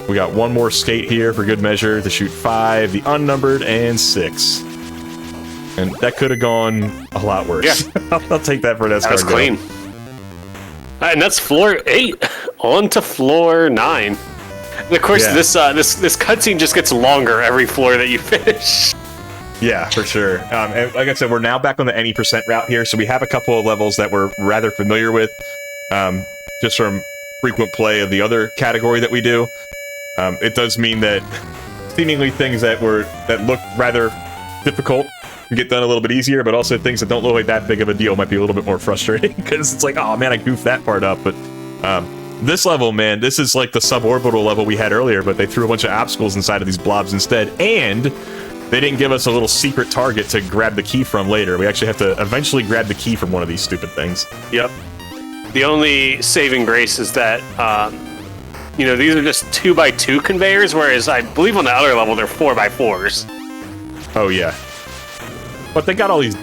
We got one more skate here for good measure to shoot 5, the unnumbered, and 6. And that could have gone a lot worse. Yeah. I'll take that for an That was clean. And that's floor 8. On to floor 9. And of course, this cutscene just gets longer every floor that you finish. Yeah, for sure. And like I said, we're now back on the any % route here, so we have a couple of levels that we're rather familiar with, just from frequent play of the other category that we do. It does mean that seemingly things that look rather difficult can get done a little bit easier, but also things that don't look like that big of a deal might be a little bit more frustrating, because it's like, oh man, I goofed that part up, but... this level, man, this is like the suborbital level we had earlier, but they threw a bunch of obstacles inside of these blobs instead, and they didn't give us a little secret target to grab the key from later. We actually have to eventually grab the key from one of these stupid things. Yep. The only saving grace is that, these are just 2x2 conveyors, whereas I believe on the other level they're 4x4s. Oh, yeah. But they got all these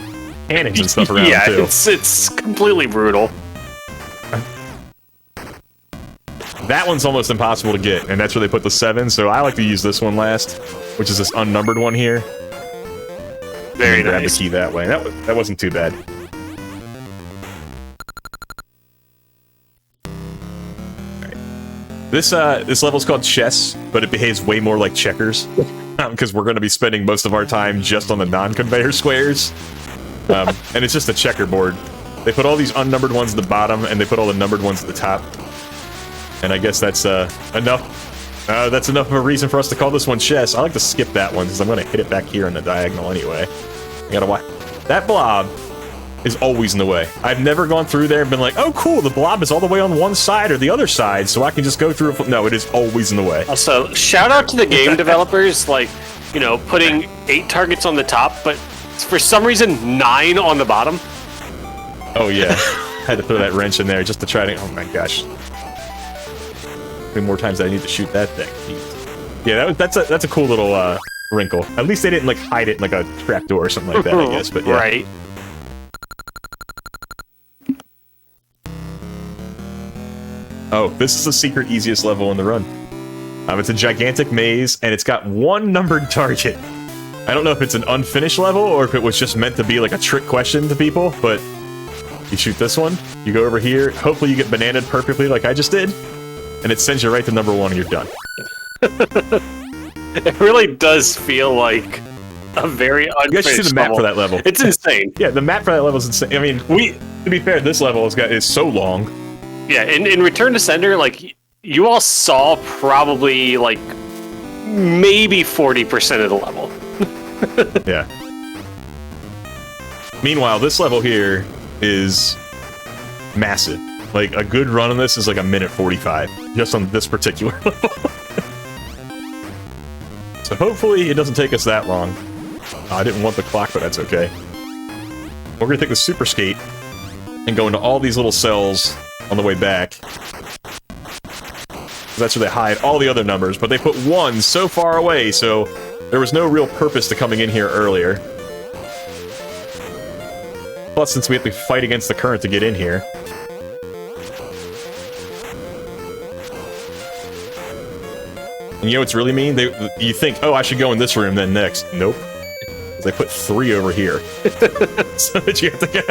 cannons and stuff around, too. Yeah, it's completely brutal. That one's almost impossible to get, and that's where they put the 7, so I like to use this one last, which is this unnumbered one here. Very nice. Grab the key that way. That wasn't too bad. Alright. This level's called chess, but it behaves way more like checkers, because we're going to be spending most of our time just on the non-conveyor squares, and it's just a checkerboard. They put all these unnumbered ones at the bottom, and they put all the numbered ones at the top. And I guess that's enough. That's enough of a reason for us to call this one chess. I like to skip that one because I'm going to hit it back here in the diagonal anyway. I gotta watch. That blob is always in the way. I've never gone through there and been like, oh cool, the blob is all the way on one side or the other side, so I can just go through it. No, it is always in the way. Also, shout out to the game developers, like, putting 8 targets on the top, but for some reason 9 on the bottom. Oh yeah, had to throw that wrench in there just to try to. Oh my gosh. More times that I need to shoot that thing. Jeez. Yeah, that's a cool little wrinkle. At least they didn't like hide it in like a trapdoor or something like that, I guess. But yeah. Right. Oh, this is the secret easiest level in the run. It's a gigantic maze, and it's got one numbered target. I don't know if it's an unfinished level or if it was just meant to be like a trick question to people, but you shoot this one, you go over here, hopefully you get bananaed perfectly like I just did, and it sends you right to number 1 and you're done. It really does feel like a very unfinished level. You guys should see the map for that level. It's insane. Yeah, the map for that level is insane. I mean, to be fair, this level is so long. Yeah, in Return to Sender, like, you all saw probably, like, maybe 40% of the level. Yeah. Meanwhile, this level here is massive. Like, a good run on this is like 1:45, just on this particular level. So hopefully it doesn't take us that long. I didn't want the clock, but that's okay. We're gonna take the super skate and go into all these little cells on the way back. That's where they hide all the other numbers, but they put 1 so far away, so there was no real purpose to coming in here earlier. Plus, since we have to fight against the current to get in here. And you know what's really mean? You think, oh, I should go in this room then next. Nope. They put 3 over here. So that you have to get...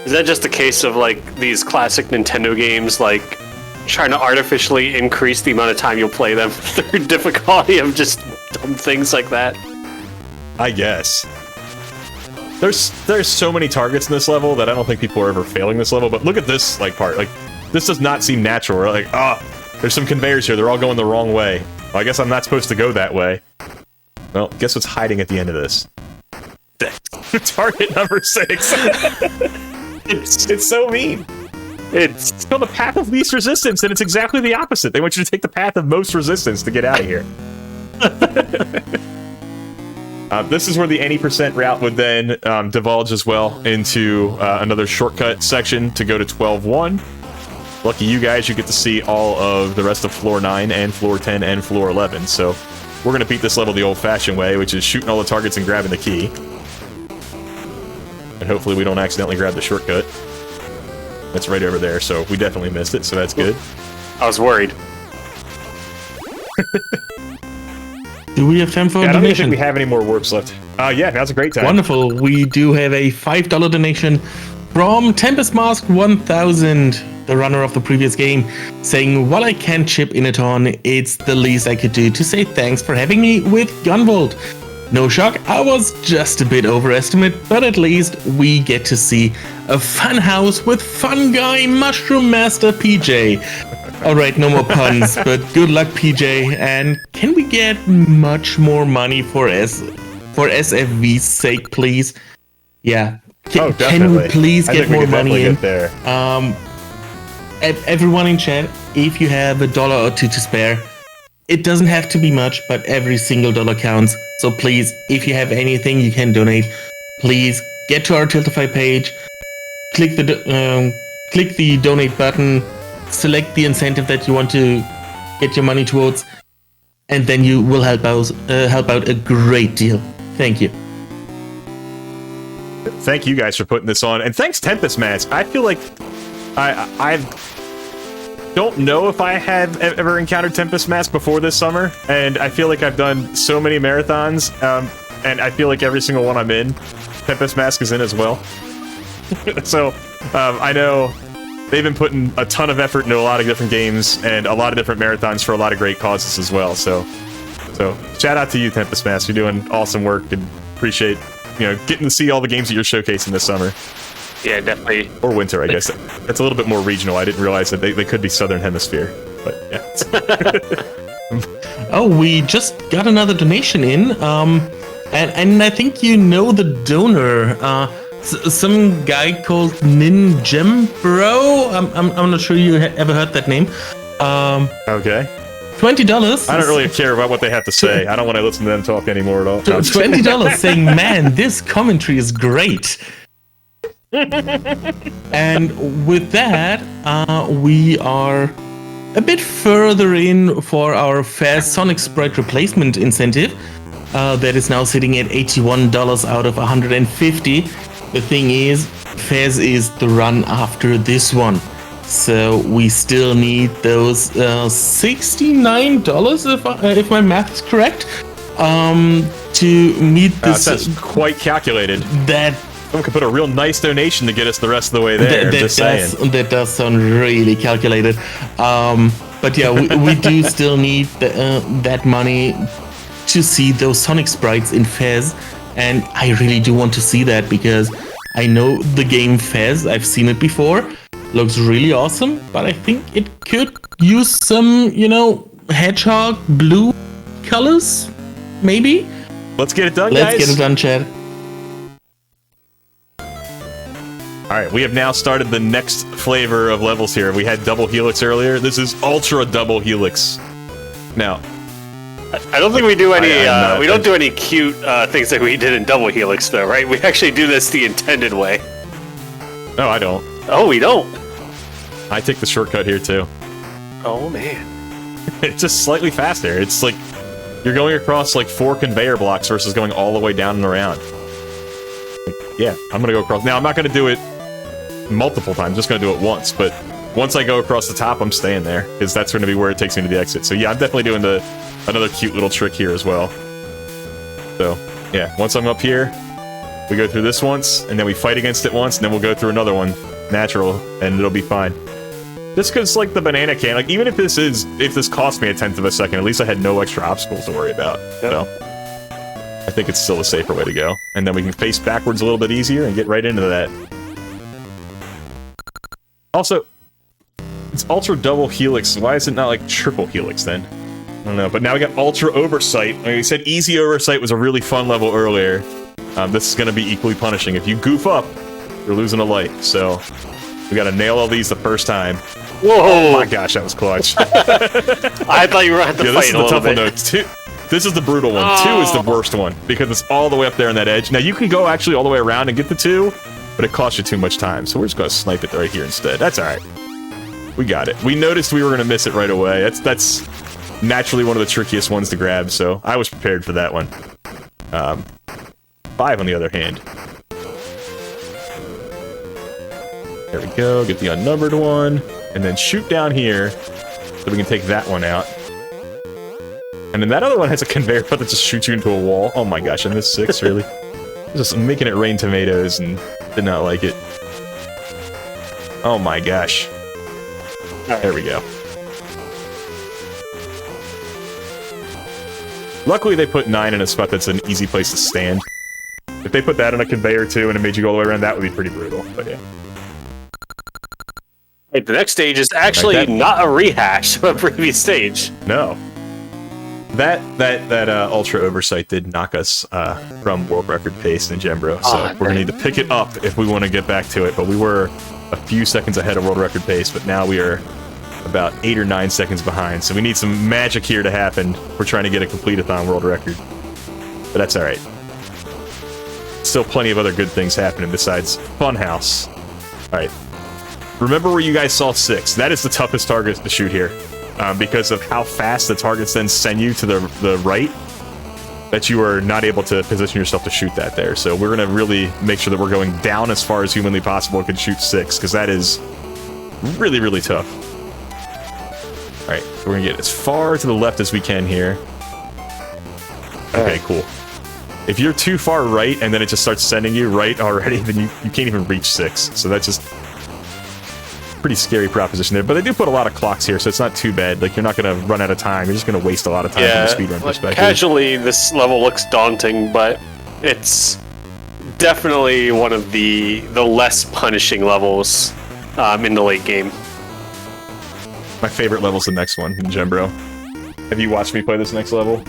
Is that just a case of, like, these classic Nintendo games, like, trying to artificially increase the amount of time you'll play them through difficulty of just dumb things like that? I guess. There's so many targets in this level that I don't think people are ever failing this level, but look at this, like, part. Like, this does not seem natural. We're like, there's some conveyors here. They're all going the wrong way. Well, I guess I'm not supposed to go that way. Well, guess what's hiding at the end of this? Target number 6. It's so mean. It's called the path of least resistance, and it's exactly the opposite. They want you to take the path of most resistance to get out of here. This is where the any % route would then divulge as well into another shortcut section to go to 12-1. Lucky you guys, you get to see all of the rest of floor 9 and floor 10 and floor 11. So we're going to beat this level the old-fashioned way, which is shooting all the targets and grabbing the key. And hopefully we don't accidentally grab the shortcut. That's right over there, so we definitely missed it, so that's good. I was worried. Do we have time for a I don't donation? think we have any more warps left. Yeah, now's a great time. Wonderful. We do have a $5 donation from Tempest Mask 1000, the runner of the previous game, saying, while I can't chip in a ton, it's the least I could do to say thanks for having me with Gunvolt. No shock, I was just a bit overestimated, but at least we get to see a fun house with fun guy Mushroom Master PJ. Alright, no more puns, but good luck PJ, and can we get much more money for SFV's sake, please? Yeah, can we please get more money in? There. Everyone in chat, if you have $1 or 2 to spare, it doesn't have to be much, but every single dollar counts. So please, if you have anything you can donate, please get to our Tiltify page, click the donate button, select the incentive that you want to get your money towards, and then you will help out a great deal. Thank you. Thank you guys for putting this on, and thanks Tempest Mask. I feel like I don't know if I have ever encountered Tempest Mask before this summer, and I feel like I've done so many marathons, and I feel like every single one I'm in, Tempest Mask is in as well. So, I know they've been putting a ton of effort into a lot of different games, and a lot of different marathons for a lot of great causes as well, so shout out to you, Tempest Mask. You're doing awesome work, and appreciate, getting to see all the games that you're showcasing this summer. Yeah, definitely. Or winter, I guess. It's a little bit more regional. I didn't realize that they could be Southern Hemisphere. But, yeah. Oh, we just got another donation in. And I think you know the donor. Some guy called Ninjem Bro. I'm not sure you ever heard that name. Okay. $20. I don't really care about what they have to say. I don't want to listen to them talk anymore at all. $20 saying, man, this commentary is great. And with that, we are a bit further in for our Faz Sonic Sprite replacement incentive. That is now sitting at $81 out of 150. The thing is, Faz is the run after this one. So we still need those $69, if my math's correct, to meet this. That's quite calculated. That someone could put a real nice donation to get us the rest of the way there. That does sound really calculated. But yeah, we do still need that money to see those Sonic sprites in Fez, and I really do want to see that because I know the game Fez. I've seen it before. Looks really awesome, but I think it could use some, hedgehog blue colors, maybe. Let's get it done, guys. Let's get it done, Chad. Alright, we have now started the next flavor of levels here. We had Double Helix earlier. This is Ultra Double Helix. Now, I don't think we do any. We don't do any cute things that we did in Double Helix, though, right? We actually do this the intended way. No, I don't. Oh, we don't. I take the shortcut here too. Oh man, It's just slightly faster. It's like You're going across like 4 conveyor blocks versus going all the way down and around. Yeah, I'm gonna go across. Now, I'm not gonna do it multiple times, I'm just gonna do it once, but once I go across the top, I'm staying there, because that's gonna be where it takes me to the exit. So yeah, I'm definitely doing another cute little trick here as well. So, yeah, once I'm up here, we go through this once, and then we fight against it once, and then we'll go through another one, natural, and it'll be fine. Just because, like, the banana can, like, even if this cost me a 1/10 of a second, at least I had no extra obstacles to worry about. Yep. So, I think it's still a safer way to go. And then we can face backwards a little bit easier and get right into that. Also, it's Ultra Double Helix. Why is it not, like, Triple Helix, then? I don't know. But now we got Ultra Oversight. Like we said, Easy Oversight was a really fun level earlier. This is going to be equally punishing. If you goof up, you're losing a light. So, we got to nail all these the first time. Whoa! Oh my gosh, that was clutch. I thought you were at the fight a little bit. This is the tough one, though. This is the brutal one. Oh. 2 is the worst one, because it's all the way up there on that edge. Now, you can go actually all the way around and get the 2, but it costs you too much time, so we're just going to snipe it right here instead. That's alright. We got it. We noticed we were going to miss it right away. That's naturally one of the trickiest ones to grab, so I was prepared for that one. 5, on the other hand. There we go. Get the unnumbered one, and then shoot down here, so we can take that one out. And then that other one has a conveyor belt that just shoots you into a wall. Oh my gosh, I missed 6, really? Just making it rain tomatoes and did not like it. Oh my gosh. There we go. Luckily they put 9 in a spot that's an easy place to stand. If they put that on a conveyor too and it made you go all the way around, that would be pretty brutal, but yeah. Right, the next stage is actually not a rehash of a previous stage. No. That Ultra Oversight did knock us from world record pace in Gembro, so we're gonna need to pick it up if we want to get back to it. But we were a few seconds ahead of world record pace, but now we are about 8 or 9 seconds behind. So we need some magic here to happen. We're trying to get a Completithon world record, but that's all right. Still plenty of other good things happening besides Funhouse. All right. Remember where you guys saw 6. That is the toughest target to shoot here. Because of how fast the targets then send you to the right, that you are not able to position yourself to shoot that there. So we're going to really make sure that we're going down as far as humanly possible and can shoot 6, because that is really, really tough. Alright, so we're going to get as far to the left as we can here. Okay, cool. If you're too far right and then it just starts sending you right already, then you can't even reach 6. So that's just pretty scary proposition there, but they do put a lot of clocks here, so it's not too bad. Like, you're not going to run out of time. You're just going to waste a lot of time from a speedrun perspective. Casually, this level looks daunting, but it's definitely one of the less punishing levels in the late game. My favorite level's the next one in Gembro. Have you watched me play this next level?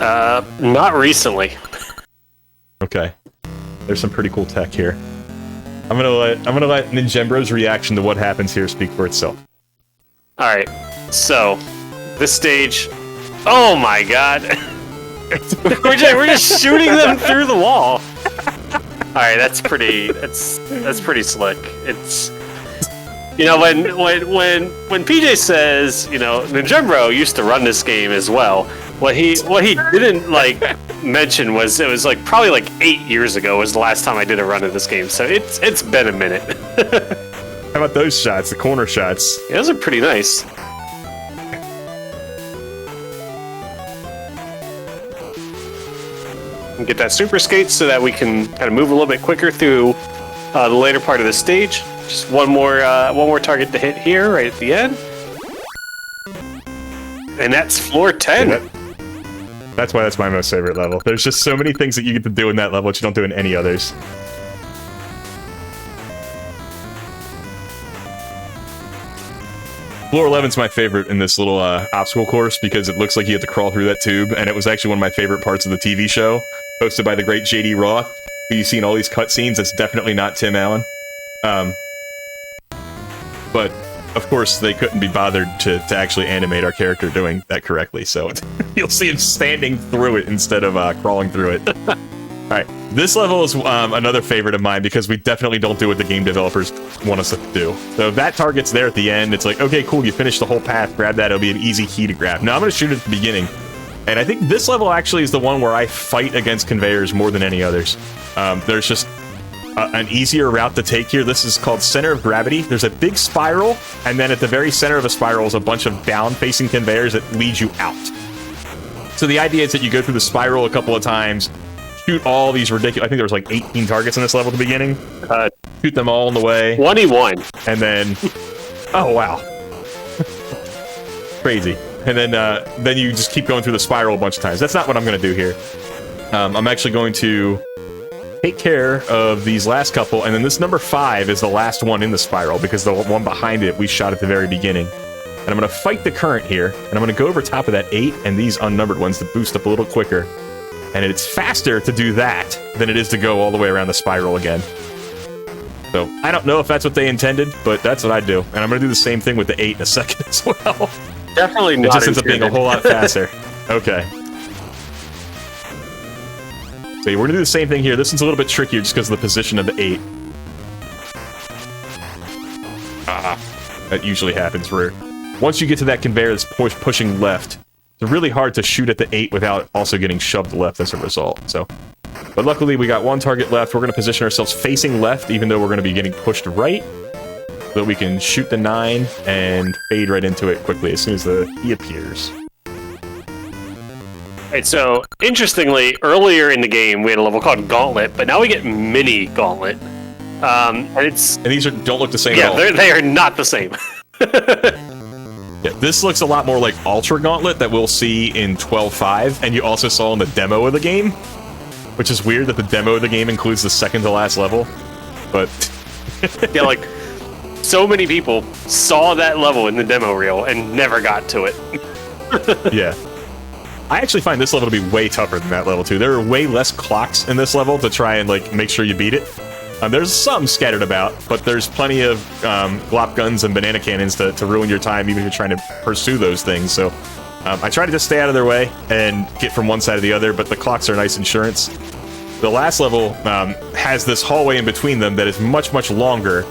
Not recently. Okay. There's some pretty cool tech here. I'm gonna let Ninjembro's reaction to what happens here speak for itself. Alright, so this stage, oh my god. we're just shooting them through the wall. Alright, that's pretty slick. It's, you know, when PJ says, you know, Ninjembro used to run this game as well, what he didn't like mention was it was like probably like 8 years ago was the last time I did a run of this game, so it's been a minute. How about those shots, the corner shots? Yeah, those are pretty nice. And get that super skate so that we can kind of move a little bit quicker through the later part of the stage. Just one more target to hit here right at the end, and that's floor 10. Yeah, that's why that's my most favorite level. There's just so many things that you get to do in that level that you don't do in any others. Floor 11's my favorite in this little obstacle course because it looks like you have to crawl through that tube, and it was actually one of my favorite parts of the TV show, hosted by the great J.D. Roth, who you've seen all these cutscenes. That's definitely not Tim Allen. But of course, they couldn't be bothered to actually animate our character doing that correctly, so you'll see him standing through it instead of crawling through it. Alright, this level is another favorite of mine because we definitely don't do what the game developers want us to do. So if that target's there at the end, it's like, okay, cool, you finished the whole path, grab that, it'll be an easy key to grab. Now I'm going to shoot it at the beginning, And I think this level actually is the one where I fight against conveyors more than any others. There's just an easier route to take here. This is called Center of Gravity. There's a big spiral, and then at the very center of a spiral is a bunch of down-facing conveyors that lead you out. So the idea is that you go through the spiral a couple of times, shoot all these ridiculous... I think there was like 18 targets in this level at the beginning. Shoot them all in the way. 21. And then... Oh, wow. Crazy. And then you just keep going through the spiral a bunch of times. That's not what I'm going to do here. I'm actually going to take care of these last couple, and then this number 5 is the last one in the spiral, because the one behind it we shot at the very beginning. And I'm going to fight the current here, and I'm going to go over top of that 8 and these unnumbered ones to boost up a little quicker. And it's faster to do that than it is to go all the way around the spiral again. So, I don't know if that's what they intended, but that's what I do. And I'm going to do the same thing with the 8 in a second as well. Definitely not. It just ends up being a whole lot faster. Okay. So we're going to do the same thing here. This one's a little bit trickier just because of the position of the 8. That usually happens where once you get to that conveyor that's pushing left, it's really hard to shoot at the 8 without also getting shoved left as a result. So, but luckily we got one target left. We're going to position ourselves facing left, even though we're going to be getting pushed right, so that we can shoot the 9 and fade right into it quickly as soon as he appears. Right, so interestingly, earlier in the game we had a level called Gauntlet, but now we get Mini Gauntlet. And these don't look the same at all. Yeah, they are not the same. Yeah, this looks a lot more like Ultra Gauntlet that we'll see in 12.5, and you also saw in the demo of the game, which is weird that the demo of the game includes the second to last level, but... Yeah, like, so many people saw that level in the demo reel and never got to it. Yeah. I actually find this level to be way tougher than that level, too. There are way less clocks in this level to try and, like, make sure you beat it. There's some scattered about, but there's plenty of glop guns and banana cannons to ruin your time, even if you're trying to pursue those things. So I try to just stay out of their way and get from one side to the other, but the clocks are nice insurance. The last level has this hallway in between them that is much, much longer,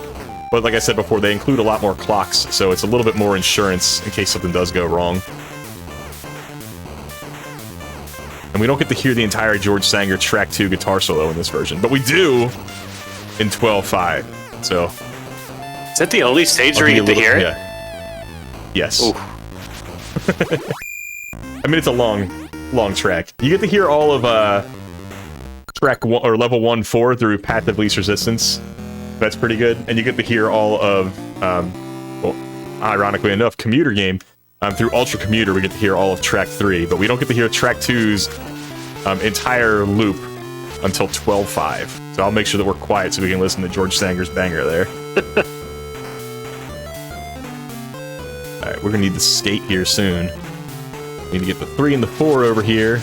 but like I said before, they include a lot more clocks, so it's a little bit more insurance in case something does go wrong. And we don't get to hear the entire George Sanger Track 2 guitar solo in this version, but we do in 12.5, so... Is that the only stage where you get to hear it? Yeah. Yes. I mean, it's a long track. You get to hear all of track 1, or level 1-4 through Path of Least Resistance. That's pretty good. And you get to hear all of, well, ironically enough, Commuter Game. Through Ultra Commuter, we get to hear all of track 3, but we don't get to hear track 2's entire loop until 12.5. So I'll make sure that we're quiet so we can listen to George Sanger's banger there. Alright, we're gonna need to skate here soon. We need to get the 3 and the 4 over here.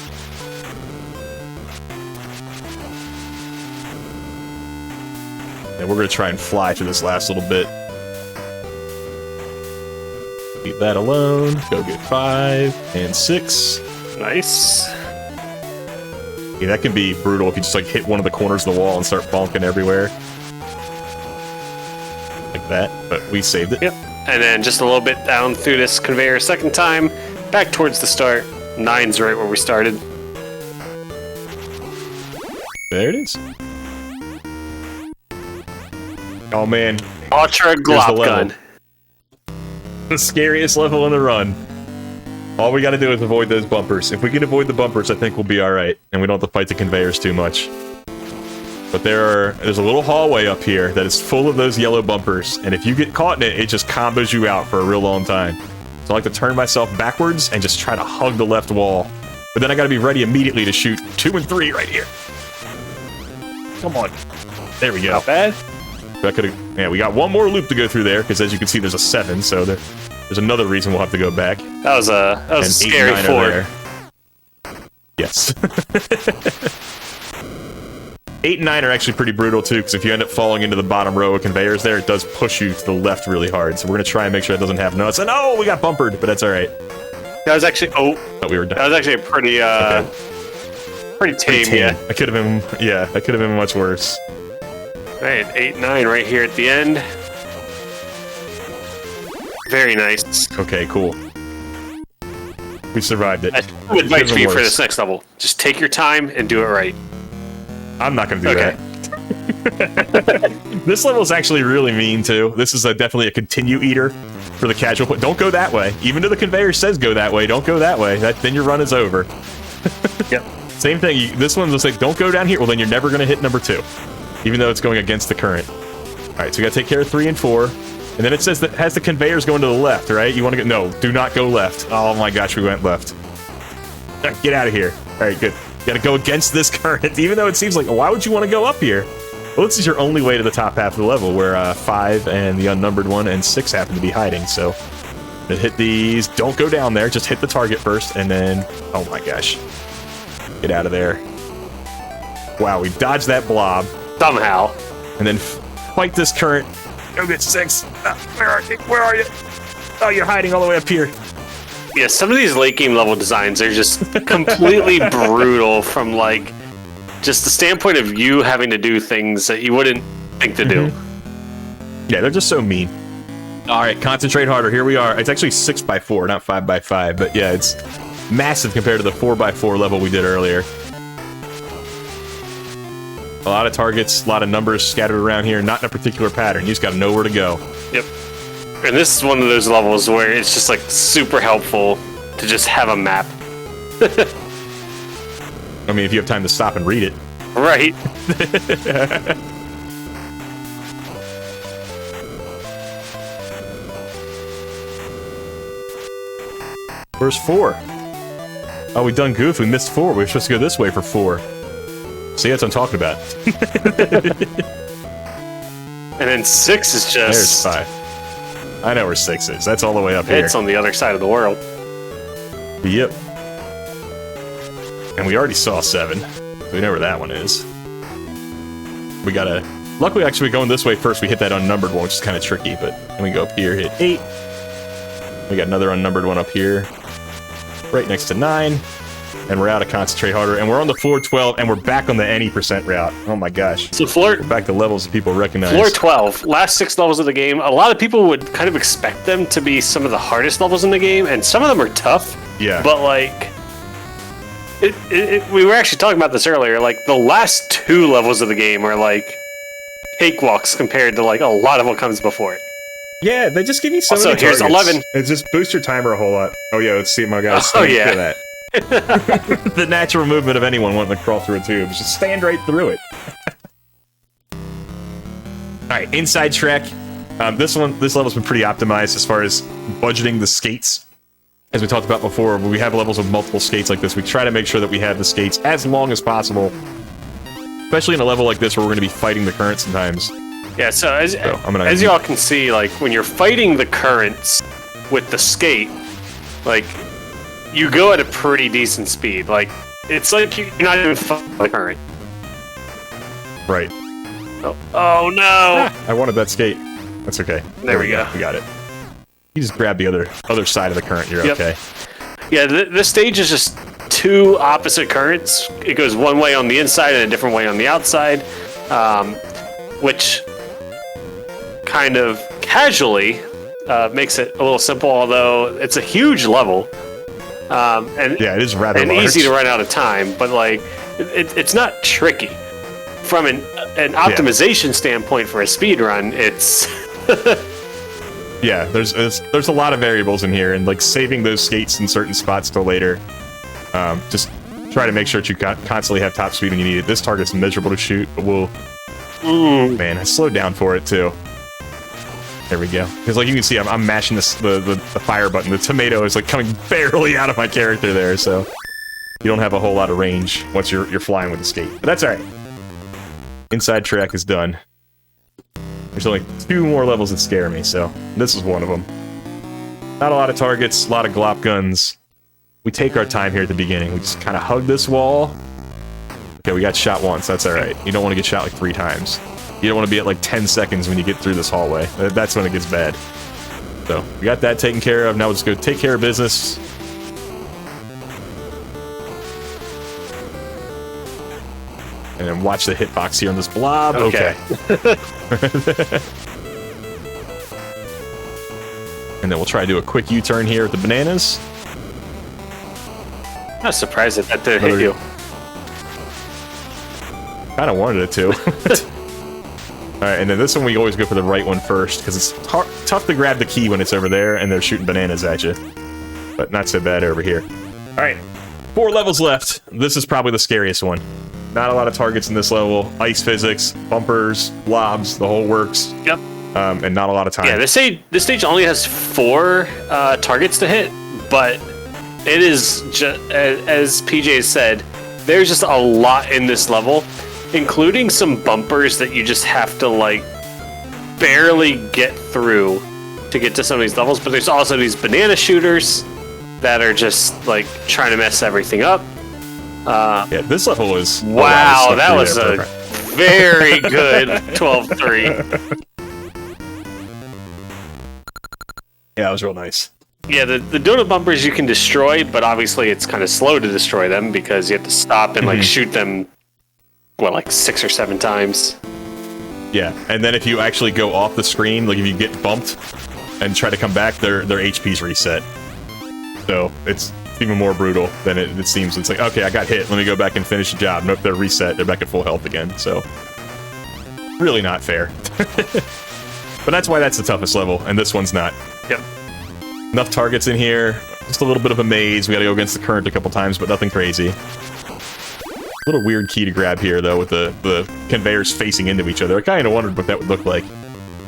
And we're gonna try and fly through this last little bit. Leave that alone. Go get 5 and 6. Nice. Yeah, that can be brutal if you just like hit one of the corners of the wall and start bonking everywhere. Like that, but we saved it. Yep. And then just a little bit down through this conveyor a second time, back towards the start. 9's right where we started. There it is. Oh man. Ultra Glop Gun. The scariest level in the run. All we gotta do is avoid those bumpers. If we can avoid the bumpers, I think we'll be alright, and we don't have to fight the conveyors too much. But there's a little hallway up here that is full of those yellow bumpers, and if you get caught in it, it just combos you out for a real long time. So I like to turn myself backwards and just try to hug the left wall. But then I gotta be ready immediately to shoot 2 and 3 right here. Come on. There we go. Not bad. Yeah, we got one more loop to go through there, because as you can see, there's a 7, so there's another reason we'll have to go back. That was a scary 4. Yes. 8 and 9 are actually pretty brutal too, because if you end up falling into the bottom row of conveyors there, it does push you to the left really hard. So we're gonna try and make sure that doesn't happen. No, and oh, we got bumpered, but that's all right. That was actually we were done. That was actually a pretty pretty tame. Yeah, that could have been much worse. Right, 8, 9 right here at the end. Very nice. Okay, cool. We survived it. I would advise Even for you for worse. this next level. Just take your time and do it right. I'm not going to do Okay. that. This level is actually really mean, too. This is definitely a continue eater for the casual player. Don't go that way. Even though the conveyor says go that way, don't go that way. Then your run is over. Yep. Same thing. This one's just like, don't go down here. Well, then you're never going to hit number 2. Even though it's going against the current. All right, so we got to take care of 3 and 4. And then it says that has the conveyors going to the left, right? You want to go... No, do not go left. Oh my gosh, we went left. Get out of here. All right, good. You got to go against this current, even though it seems like, why would you want to go up here? Well, this is your only way to the top half of the level, where 5 and the unnumbered one and 6 happen to be hiding, so... Hit these. Don't go down there. Just hit the target first, and then... Oh my gosh. Get out of there. Wow, we dodged that blob. Somehow. And then fight this current. Go get 6. Where are you? Where are you? Oh, you're hiding all the way up here. Yeah, some of these late game level designs are just completely brutal from, like, just the standpoint of you having to do things that you wouldn't think to do. Yeah, they're just so mean. All right, concentrate harder. Here we are. It's actually 6x4, not 5x5, but yeah, it's massive compared to the 4x4 level we did earlier. A lot of targets, a lot of numbers scattered around here, not in a particular pattern. You just got to know where to go. Yep. And this is one of those levels where it's just, like, super helpful to just have a map. I mean, if you have time to stop and read it. Right. Where's 4? Oh, we done goof. We missed 4. We were supposed to go this way for 4. See, that's what I'm talking about. And then 6 is There's just... 5. I know where 6 is. That's all the way up here. It's on the other side of the world. Yep. And we already saw 7. So we know where that one is. We gotta... Luckily, actually, going this way first, we hit that unnumbered one, which is kind of tricky, but then we go up here, hit 8. We got another unnumbered one up here. Right next to 9. And we're out of concentrate harder. And we're on the floor 12, and we're back on the any % route. Oh my gosh. So floor... We're back to levels that people recognize. Floor 12, last 6 levels of the game. A lot of people would kind of expect them to be some of the hardest levels in the game, and some of them are tough. Yeah. But, like... we were actually talking about this earlier. Like, the last 2 levels of the game are, like, cakewalks compared to, like, a lot of what comes before it. Yeah, they just give you so Also, many here's targets. 11. It just boosts your timer a whole lot. Oh yeah, let's see my guys. Oh, yeah. Look at that. The natural movement of anyone wanting to crawl through a tube is just stand right through it. Alright, inside track. This level's been pretty optimized as far as budgeting the skates. As we talked about before, when we have levels of multiple skates like this, we try to make sure that we have the skates as long as possible. Especially in a level like this where we're going to be fighting the current sometimes. Yeah, so as you all can see, like, when you're fighting the currents with the skate, like, you go at a pretty decent speed. Like, it's like you're not even fighting the current. Right. Oh no! I wanted that skate. That's okay. There we go. We got it. You just grab the other side of the current, you're Yep. okay. Yeah, this stage is just 2 opposite currents. It goes one way on the inside and a different way on the outside, which kind of casually makes it a little simple, although it's a huge level. And Yeah, it is rather and large. easy to run out of time, but like it's not tricky. From an optimization standpoint for a speed run, it's Yeah, there's a lot of variables in here, and like saving those skates in certain spots till later. Just try to make sure that you constantly have top speed when you need it. This target's miserable to shoot, but we'll... Man, I slowed down for it too. There we go. Because like you can see, I'm mashing the fire button. The tomato is like coming barely out of my character there, so you don't have a whole lot of range once you're flying with the skate. But that's alright. Inside track is done. There's only 2 more levels that scare me, so this is one of them. Not a lot of targets, a lot of glop guns. We take our time here at the beginning. We just kind of hug this wall. Okay, we got shot once. That's alright. You don't want to get shot like 3 times. You don't want to be at like 10 seconds when you get through this hallway. That's when it gets bad. So, we got that taken care of. Now we'll just go take care of business. And then watch the hitbox here on this blob. Okay. And then we'll try to do a quick U-turn here with the bananas. I'm surprised that didn't hit you. Kind of wanted it to. Alright, and then this one we always go for the right one first, because it's tough to grab the key when it's over there and they're shooting bananas at you. But not so bad over here. Alright, 4 levels left. This is probably the scariest one. Not a lot of targets in this level. Ice physics, bumpers, blobs, the whole works. Yep. And not a lot of time. Yeah, this stage only has 4 targets to hit, but it is, as PJ said, there's just a lot in this level, including some bumpers that you just have to, like, barely get through to get to some of these levels, but there's also these banana shooters that are just, like, trying to mess everything up. Yeah, this level was... Wow, that was a very good 12-3. Yeah, that was real nice. Yeah, the donut bumpers you can destroy, but obviously it's kind of slow to destroy them because you have to stop and, like, shoot them, what, like 6 or 7 times? Yeah, and then if you actually go off the screen, like if you get bumped and try to come back, their HP's reset. So it's even more brutal than it seems. It's like, okay, I got hit, let me go back and finish the job. Nope, they're reset, they're back at full health again, so... Really not fair. But that's why that's the toughest level, and this one's not. Yep. Enough targets in here, just a little bit of a maze. We gotta go against the current a couple times, but nothing crazy. A little weird key to grab here, though, with the conveyors facing into each other. I kind of wondered what that would look like.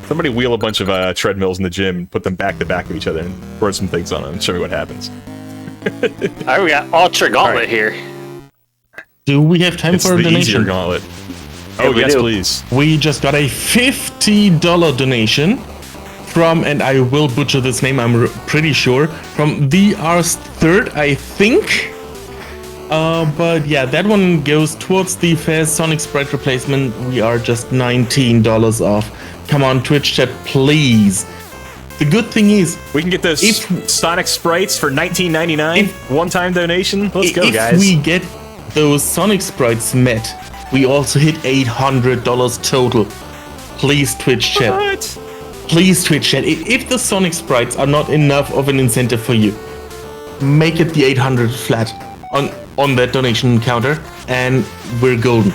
Somebody wheel a bunch of treadmills in the gym, put them back to back of each other, and throw some things on them, and show me what happens. Alright, we got Ultra Gauntlet here. Do we have time for a donation? It's the easier gauntlet. Oh, Yeah, yes, do. please. We just got a $50 donation from, and I will butcher this name, I'm pretty sure, from the Rs Third, I think. But yeah, that one goes towards the Fast Sonic Sprite replacement. We are just $19 off. Come on, Twitch chat, please. The good thing is, We can get those Sonic Sprites for $19.99. One-time donation. Let's go, guys. if we get those Sonic Sprites met, we also hit $800 total. Please, Twitch chat. What? Please, Twitch chat. If the Sonic Sprites are not enough of an incentive for you, make it the 800 flat on that donation counter, and we're golden.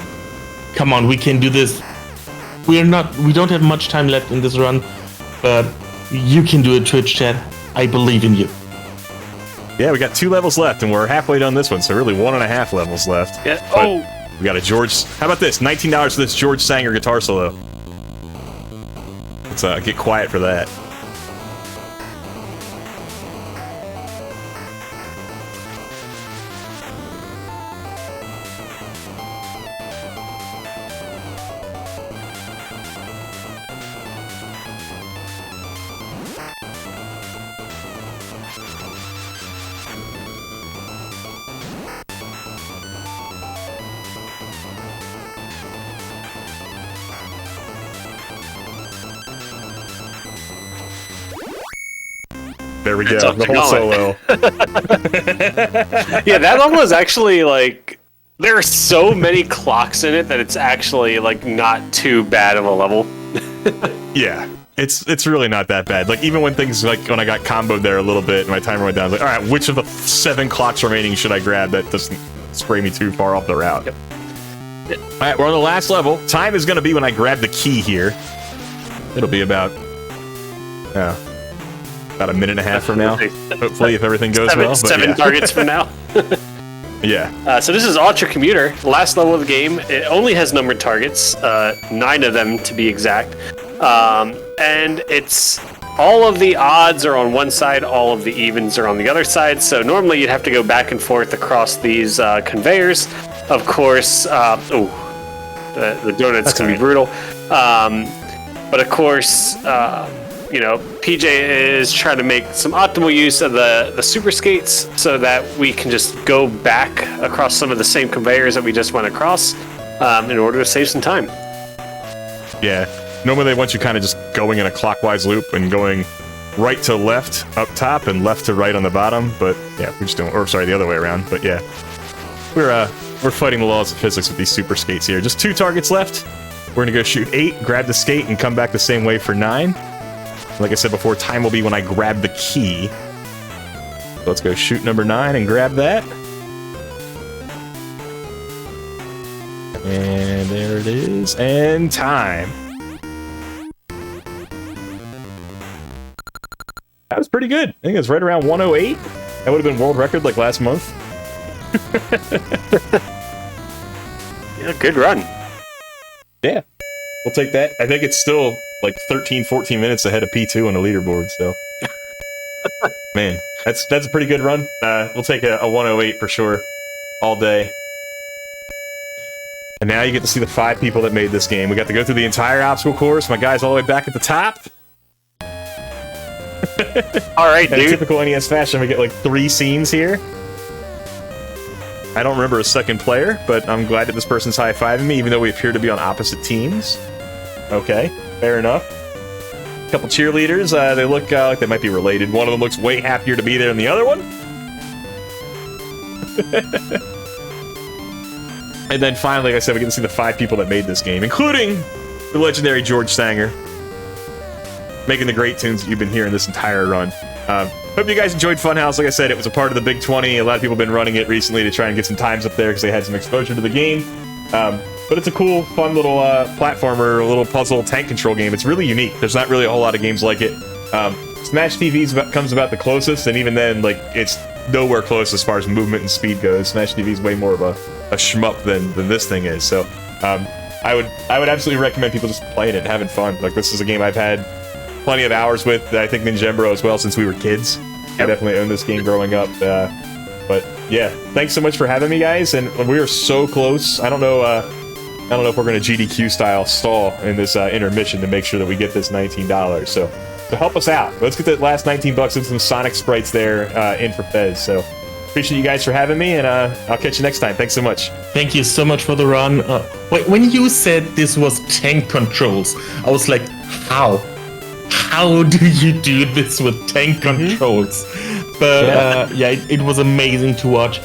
Come on, we can do this. We don't have much time left in this run, but you can do it, Twitch chat. I believe in you. Yeah, we got 2 levels left, and we're halfway done this one, so really 1.5 levels left. Yeah. But Oh, we got a George... How about this? $19 for this George Sanger guitar solo. Let's get quiet for that. There we go. The whole solo. yeah, that one was actually, like, there are so many clocks in it that it's actually, like, not too bad of a level. Yeah. It's really not that bad. Like, even when things, like, when I got comboed there a little bit and my timer went down, I was like, alright, which of the 7 clocks remaining should I grab that doesn't spray me too far off the route? Yep. Alright, we're on the last level. Time is going to be when I grab the key here. It'll be about... about a minute and a half from now. Hopefully, if everything goes well. But seven yeah. targets for now. Yeah. So this is Ultra Commuter, last level of the game. It only has numbered targets, 9 of them to be exact. And it's all of the odds are on one side, all of the evens are on the other side. So normally you'd have to go back and forth across these conveyors. Of course, the donut's gonna be brutal. But of course, you know, PJ is trying to make some optimal use of the super skates so that we can just go back across some of the same conveyors that we just went across in order to save some time. Yeah. Normally they want you kind of just going in a clockwise loop and going right to left up top and left to right on the bottom, but yeah, we're just doing, or sorry, the other way around, but yeah. We're fighting the laws of physics with these super skates here. Just 2 targets left. We're gonna go shoot 8, grab the skate, and come back the same way for 9. Like I said before, time will be when I grab the key. So let's go shoot number 9 and grab that. And there it is. And time. That was pretty good. I think it was right around 108. That would have been world record like last month. Yeah, good run. Yeah, we'll take that. I think it's still like 13, 14 minutes ahead of P2 on the leaderboard, so. Man, that's a pretty good run. We'll take a 108 for sure, all day. And now you get to see the 5 people that made this game. We got to go through the entire obstacle course. My guy's all the way back at the top. All right, dude. In typical NES fashion, we get like 3 scenes here. I don't remember a second player, but I'm glad that this person's high-fiving me, even though we appear to be on opposite teams. Okay, fair enough. A couple cheerleaders, they look like they might be related. One of them looks way happier to be there than the other one. And then finally, like I said, we get to see the 5 people that made this game, including the legendary George Sanger, making the great tunes that you've been hearing this entire run. Hope you guys enjoyed Funhouse. Like I said, it was a part of the Big 20. A lot of people have been running it recently to try and get some times up there because they had some exposure to the game. But it's a cool, fun little platformer, a little puzzle tank control game. It's really unique. There's not really a whole lot of games like it. Smash TV comes about the closest, and even then, like, it's nowhere close as far as movement and speed goes. Smash TV is way more of a shmup than this thing is. So I would absolutely recommend people just playing it and having fun. Like, this is a game I've had plenty of hours with. I think Ninjembro as well, since we were kids. I definitely owned this game growing up. But yeah, thanks so much for having me, guys. And we are so close. I don't know if we're going to GDQ style stall in this intermission to make sure that we get this $19. So help us out. Let's get that last $19 and some Sonic sprites there in for Fez. So appreciate you guys for having me, and I'll catch you next time. Thanks so much. Thank you so much for the run. Wait, when you said this was tank controls, I was like, how? How do you do this with tank controls? But yeah, it was amazing to watch.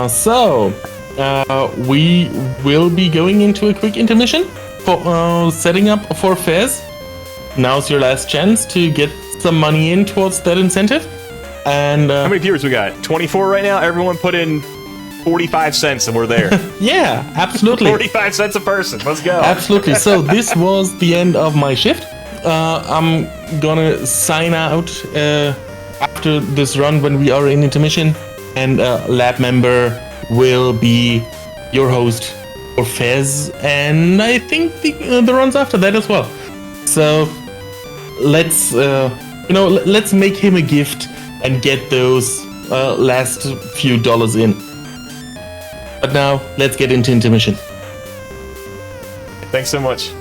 So we will be going into a quick intermission for setting up for Fez. Now's your last chance to get some money in towards that incentive. And how many viewers we got? 24 right now. Everyone put in 45 cents and we're there. Yeah, absolutely. 45 cents a person. Let's go. Absolutely. So this was the end of my shift. I'm gonna sign out after this run when we are in intermission, and lab member will be your host for Fez, and I think the runs after that as well. So let's let's make him a gift and get those last few dollars in. But now let's get into intermission. Thanks so much.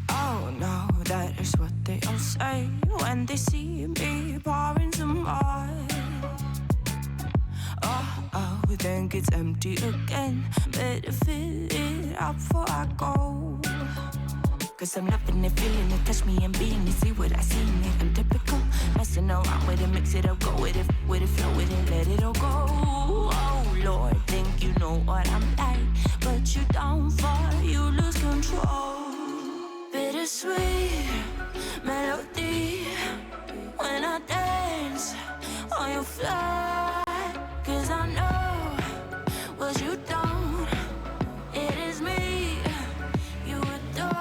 Oh no, that is what they all say when they see me pouring some more. Oh, then it's empty again. Better fill it up before I go. Cause I'm loving it, feeling it, touch me and being it. See what I see in it, I'm typical. Messing around with it, mix it up, go with it, flow with it, let it all go. Oh Lord, think you know what I'm like, but you don't fall, you lose control. Bittersweet melody when I dance on your fly. Cause I know what you don't, it is me you adore.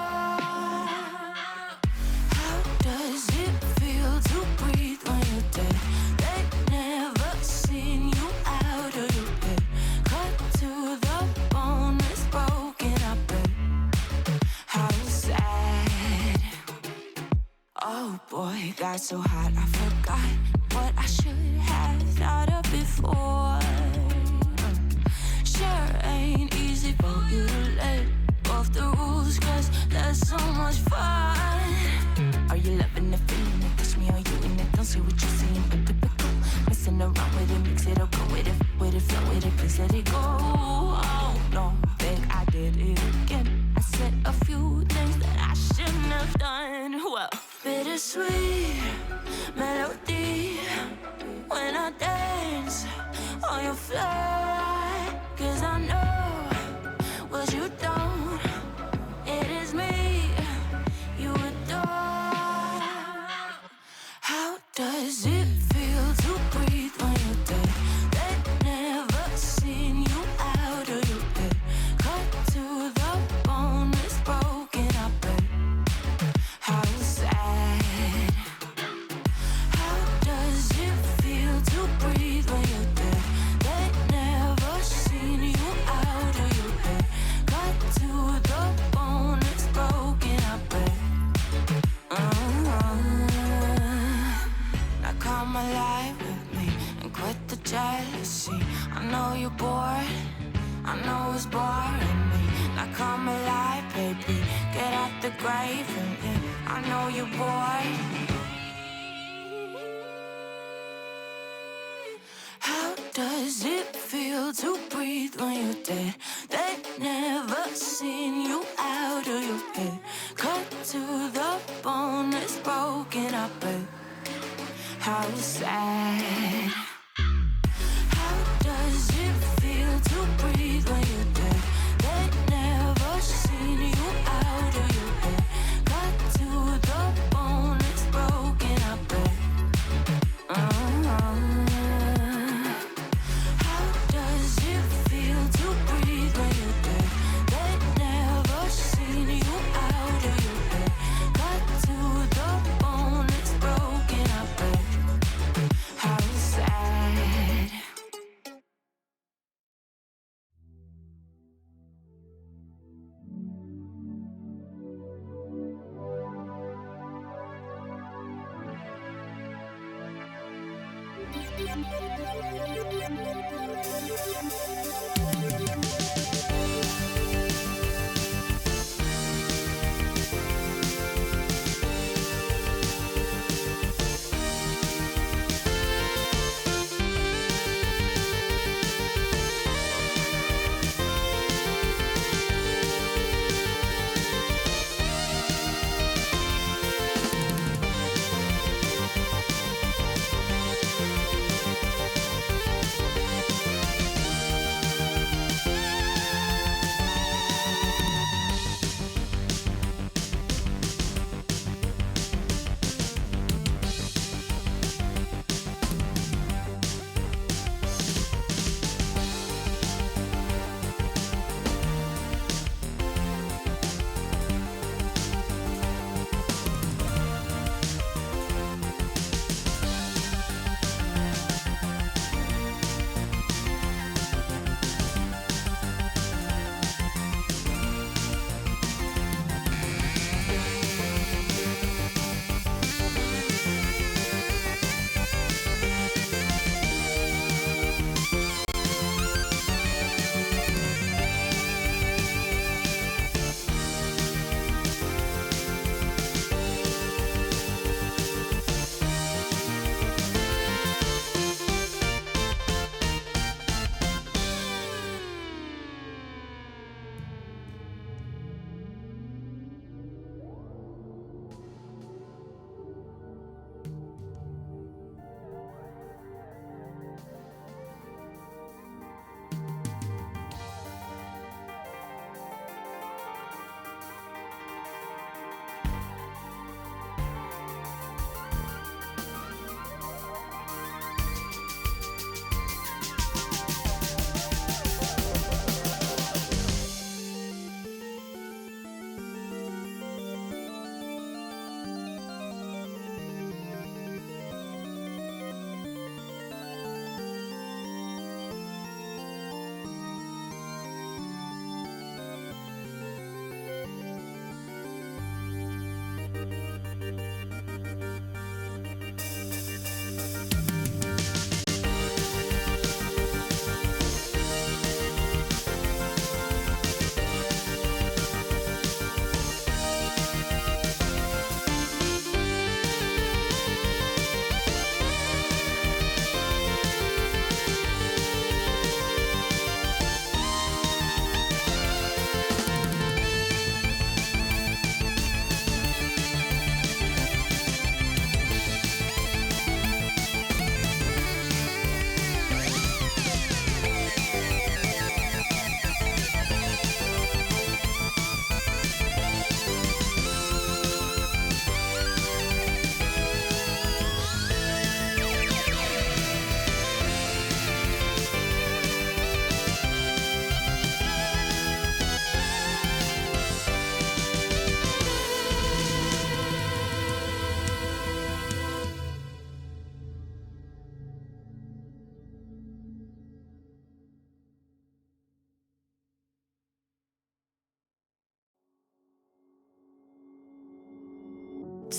How does it feel to breathe when you're dead? They've never seen you out of your head. Cut to the bone, it's broken, I bet. How sad. Oh boy, got so hot I forgot what I should have thought of before. Sure ain't easy for you to let off the rules, cause there's so much fun. Are you loving it, feeling it, touch me, are you in it? Don't say what you're saying, I'm typical. Messing around with it, mix it up, go with it, flow with it, please let it go. Oh no, think I did it again. I said a few things that I shouldn't have done. Well, bittersweet melody when I dance on your fly. Cause I know what you don't, it is me you adore. How does it feel to breathe when you're dead? They've never seen you out of your head. Cut to the bone, it's broken, I bet. How sad. How does it feel to breathe when you're dead? They've never seen you out of your head. Cut to the bone, it's broken, I bet. Now come alive with me and quit the jealousy. I know you're bored, I know it's boring me. Now come alive, baby, get out the grave and yeah, I know you're bored. How does it feel to breathe when you're dead? They've never seen you out of your head. Cut to the bone, it's broken, I bet. How sad. How does it feel to breathe when you're dead? They've never seen you out of your head. Cut to the bone, it's broken, I bet. How does it feel to breathe when you're dead? They've never seen you out of your head. Cut to the bone, it's broken, I bet. How sad.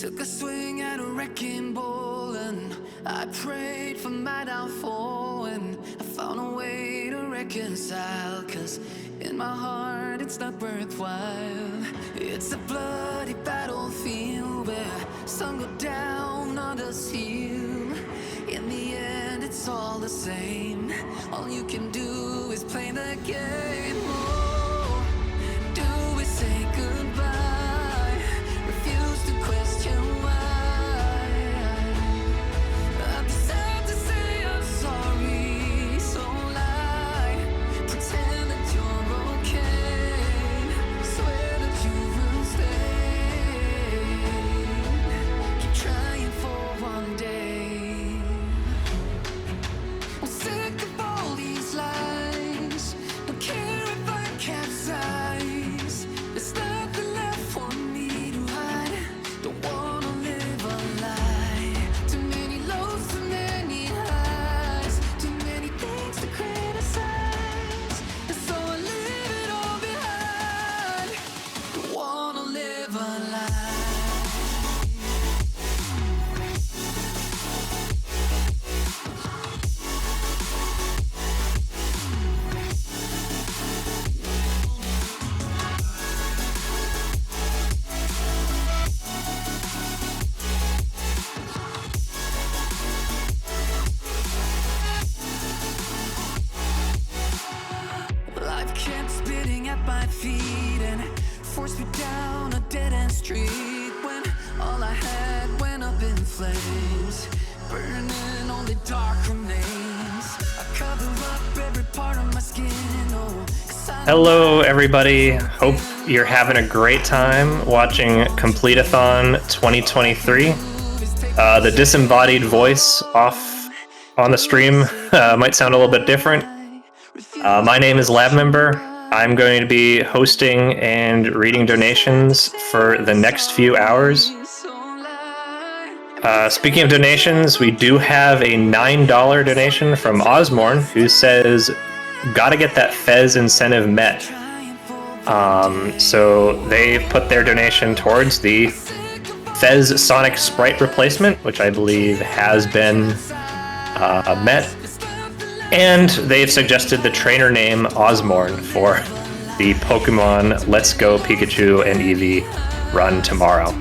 Took a swing at a wrecking ball and I prayed for my downfall, and I found a way to reconcile, 'cause in my heart it's not worthwhile. It's a bloody battlefield where some go down, others heal. In the end it's all the same. All you can do is play the game. Oh, do we say goodbye? Refuse to question why. I'm sad to say I'm sorry, so lie. Pretend that you're okay. Swear that you will stay. Keep trying for one day. I'm sick of all these lies. Don't care if I capsize. There's nothing left for me to hide. Don't wanna live a lie. Too many lows, too many highs. Too many things to criticize. And so I leave it all behind. Don't wanna live a lie. Life kept spitting at my feet and forced me down a dead-end street, when all I had went up in flames, burning only dark remains. I cover up every part of my skin. Oh, 'cause I Hello, everybody. Hope you're having a great time watching Completithon 2023. The disembodied voice off on the stream might sound a little bit different. My name is LabMember. I'm going to be hosting and reading donations for the next few hours. Speaking of donations, we do have a $9 donation from Osmorn, who says, "Gotta get that Fez incentive met." So they've put their donation towards the Fez Sonic Sprite replacement, which I believe has been met. And they've suggested the trainer name Osmorn for the Pokemon Let's Go Pikachu and Eevee run tomorrow.